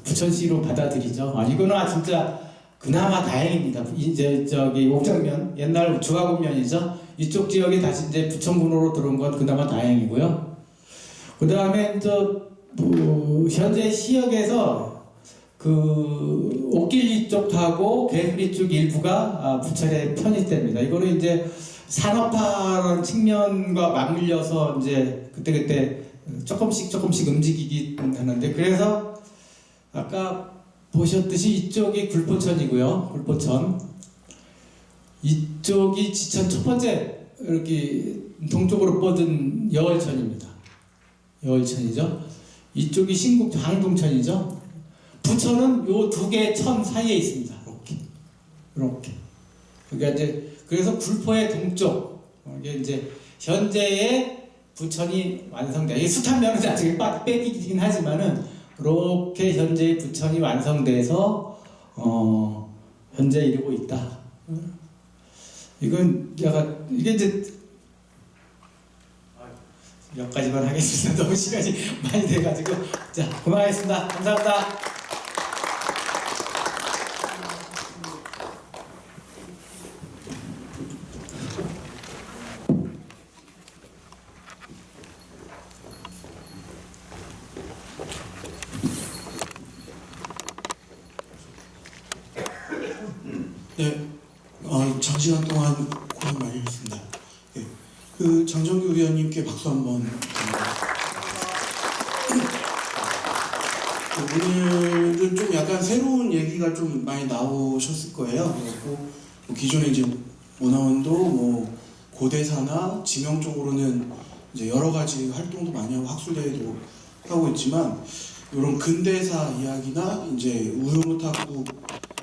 부천시로 받아들이죠. 이거는 진짜 그나마 다행입니다. 이제 저기 옥장면 옛날 중화군면이죠. 이쪽 지역이 다시 이제 부천군으로 들어온 건 그나마 다행이고요. 그 다음에 현재 시역에서 그 옥길리 쪽하고 괴수리 쪽 일부가 부천에 편입됩니다. 이거는 이제 산업화라는 측면과 맞물려서 이제 그때 조금씩 움직이긴 하는데 그래서 아까 보셨듯이 이쪽이 굴포천이고요. 굴포천 이쪽이 지천 첫 번째 이렇게 동쪽으로 뻗은 여월천입니다. 여월천이죠. 이쪽이 신국 항동천이죠. 부천은 요 두 개의 천 사이에 있습니다. 이렇게. 그러니까 이제 그래서 굴포의 동쪽 이게 이제 현재의 부천이 완성돼. 이 숱하면은 나중에 뺏기긴 하지만은 이렇게 현재의 부천이 완성돼서 현재 이루고 있다. 이건 이게 이제 여기까지만 하겠습니다. 너무 시간이 많이 돼가지고 자 그만하겠습니다. 감사합니다. 네, 장시간 동안 고생 많이 했습니다. 네, 그 장정규 위원님께 박수 한번 오늘은 좀 약간 새로운 얘기가 좀 많이 나오셨을 거예요. 그래갖고 기존에 이제 문화원도 고대사나 지명적으로는 이제 여러 가지 활동도 많이 하고 학술대회도 하고 있지만 이런 근대사 이야기나 이제 우유무탁국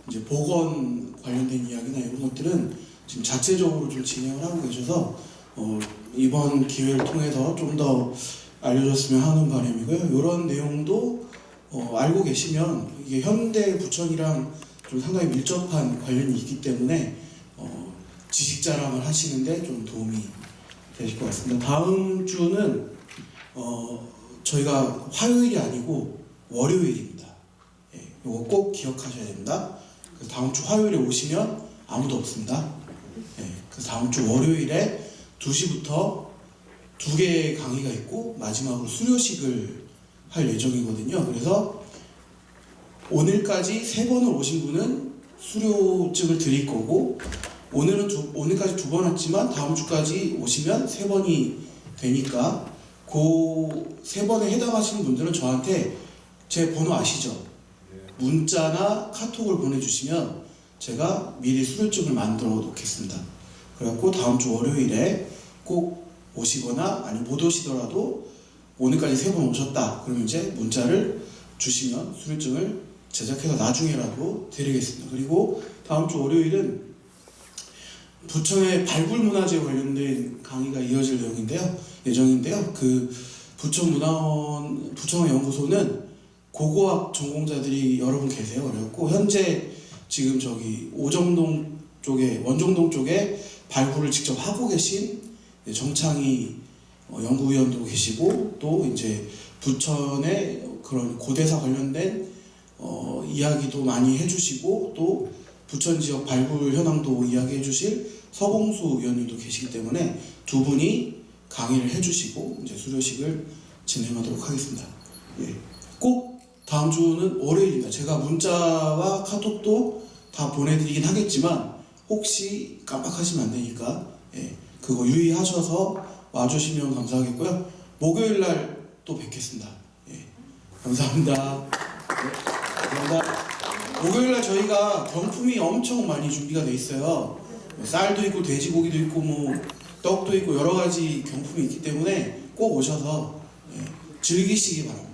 이제 복원 관련된 이야기나 이런 것들은 지금 자체적으로 좀 진행을 하고 계셔서 이번 기회를 통해서 좀 더 알려줬으면 하는 바람이고요. 이런 내용도 알고 계시면 이게 현대 부천이랑 좀 상당히 밀접한 관련이 있기 때문에 지식 자랑을 하시는데 좀 도움이 되실 것 같습니다. 다음 주는 저희가 화요일이 아니고 월요일입니다. 예, 이거 꼭 기억하셔야 됩니다. 다음 주 화요일에 오시면 아무도 없습니다. 네, 그래서 다음 주 월요일에 2시부터 2개의 강의가 있고 마지막으로 수료식을 할 예정이거든요. 그래서 오늘까지 3번을 오신 분은 수료증을 드릴 거고 오늘까지 2번 왔지만 다음 주까지 오시면 3번이 되니까 그 3번에 해당하시는 분들은 저한테 제 번호 아시죠? 문자나 카톡을 보내주시면 제가 미리 수료증을 만들어 놓겠습니다. 그래갖고 다음 주 월요일에 꼭 오시거나 아니 못 오시더라도 오늘까지 3번 오셨다 그러면 이제 문자를 주시면 수료증을 제작해서 나중에라도 드리겠습니다. 그리고 다음 주 월요일은 부천의 발굴문화재 관련된 강의가 이어질 예정인데요. 그 부천문화원 연구소는 고고학 전공자들이 여러 분 계세요. 그래갖고 현재 지금 저기 오정동 쪽에 원정동 쪽에 발굴을 직접 하고 계신 정창희 연구위원도 계시고 또 이제 부천의 그런 고대사 관련된 이야기도 많이 해주시고 또 부천 지역 발굴 현황도 이야기해 주실 서봉수 위원님도 계시기 때문에 두 분이 강의를 해주시고 이제 수료식을 진행하도록 하겠습니다. 예. 꼭 다음 주는 월요일입니다. 제가 문자와 카톡도 다 보내드리긴 하겠지만 혹시 깜빡하시면 안 되니까 예. 그거 유의하셔서 와주시면 감사하겠고요. 목요일 날 또 뵙겠습니다. 예. 감사합니다. 네. 감사합니다. 목요일 날 저희가 경품이 엄청 많이 준비가 돼 있어요. 쌀도 있고 돼지고기도 있고 뭐 떡도 있고 여러 가지 경품이 있기 때문에 꼭 오셔서 예, 즐기시기 바랍니다.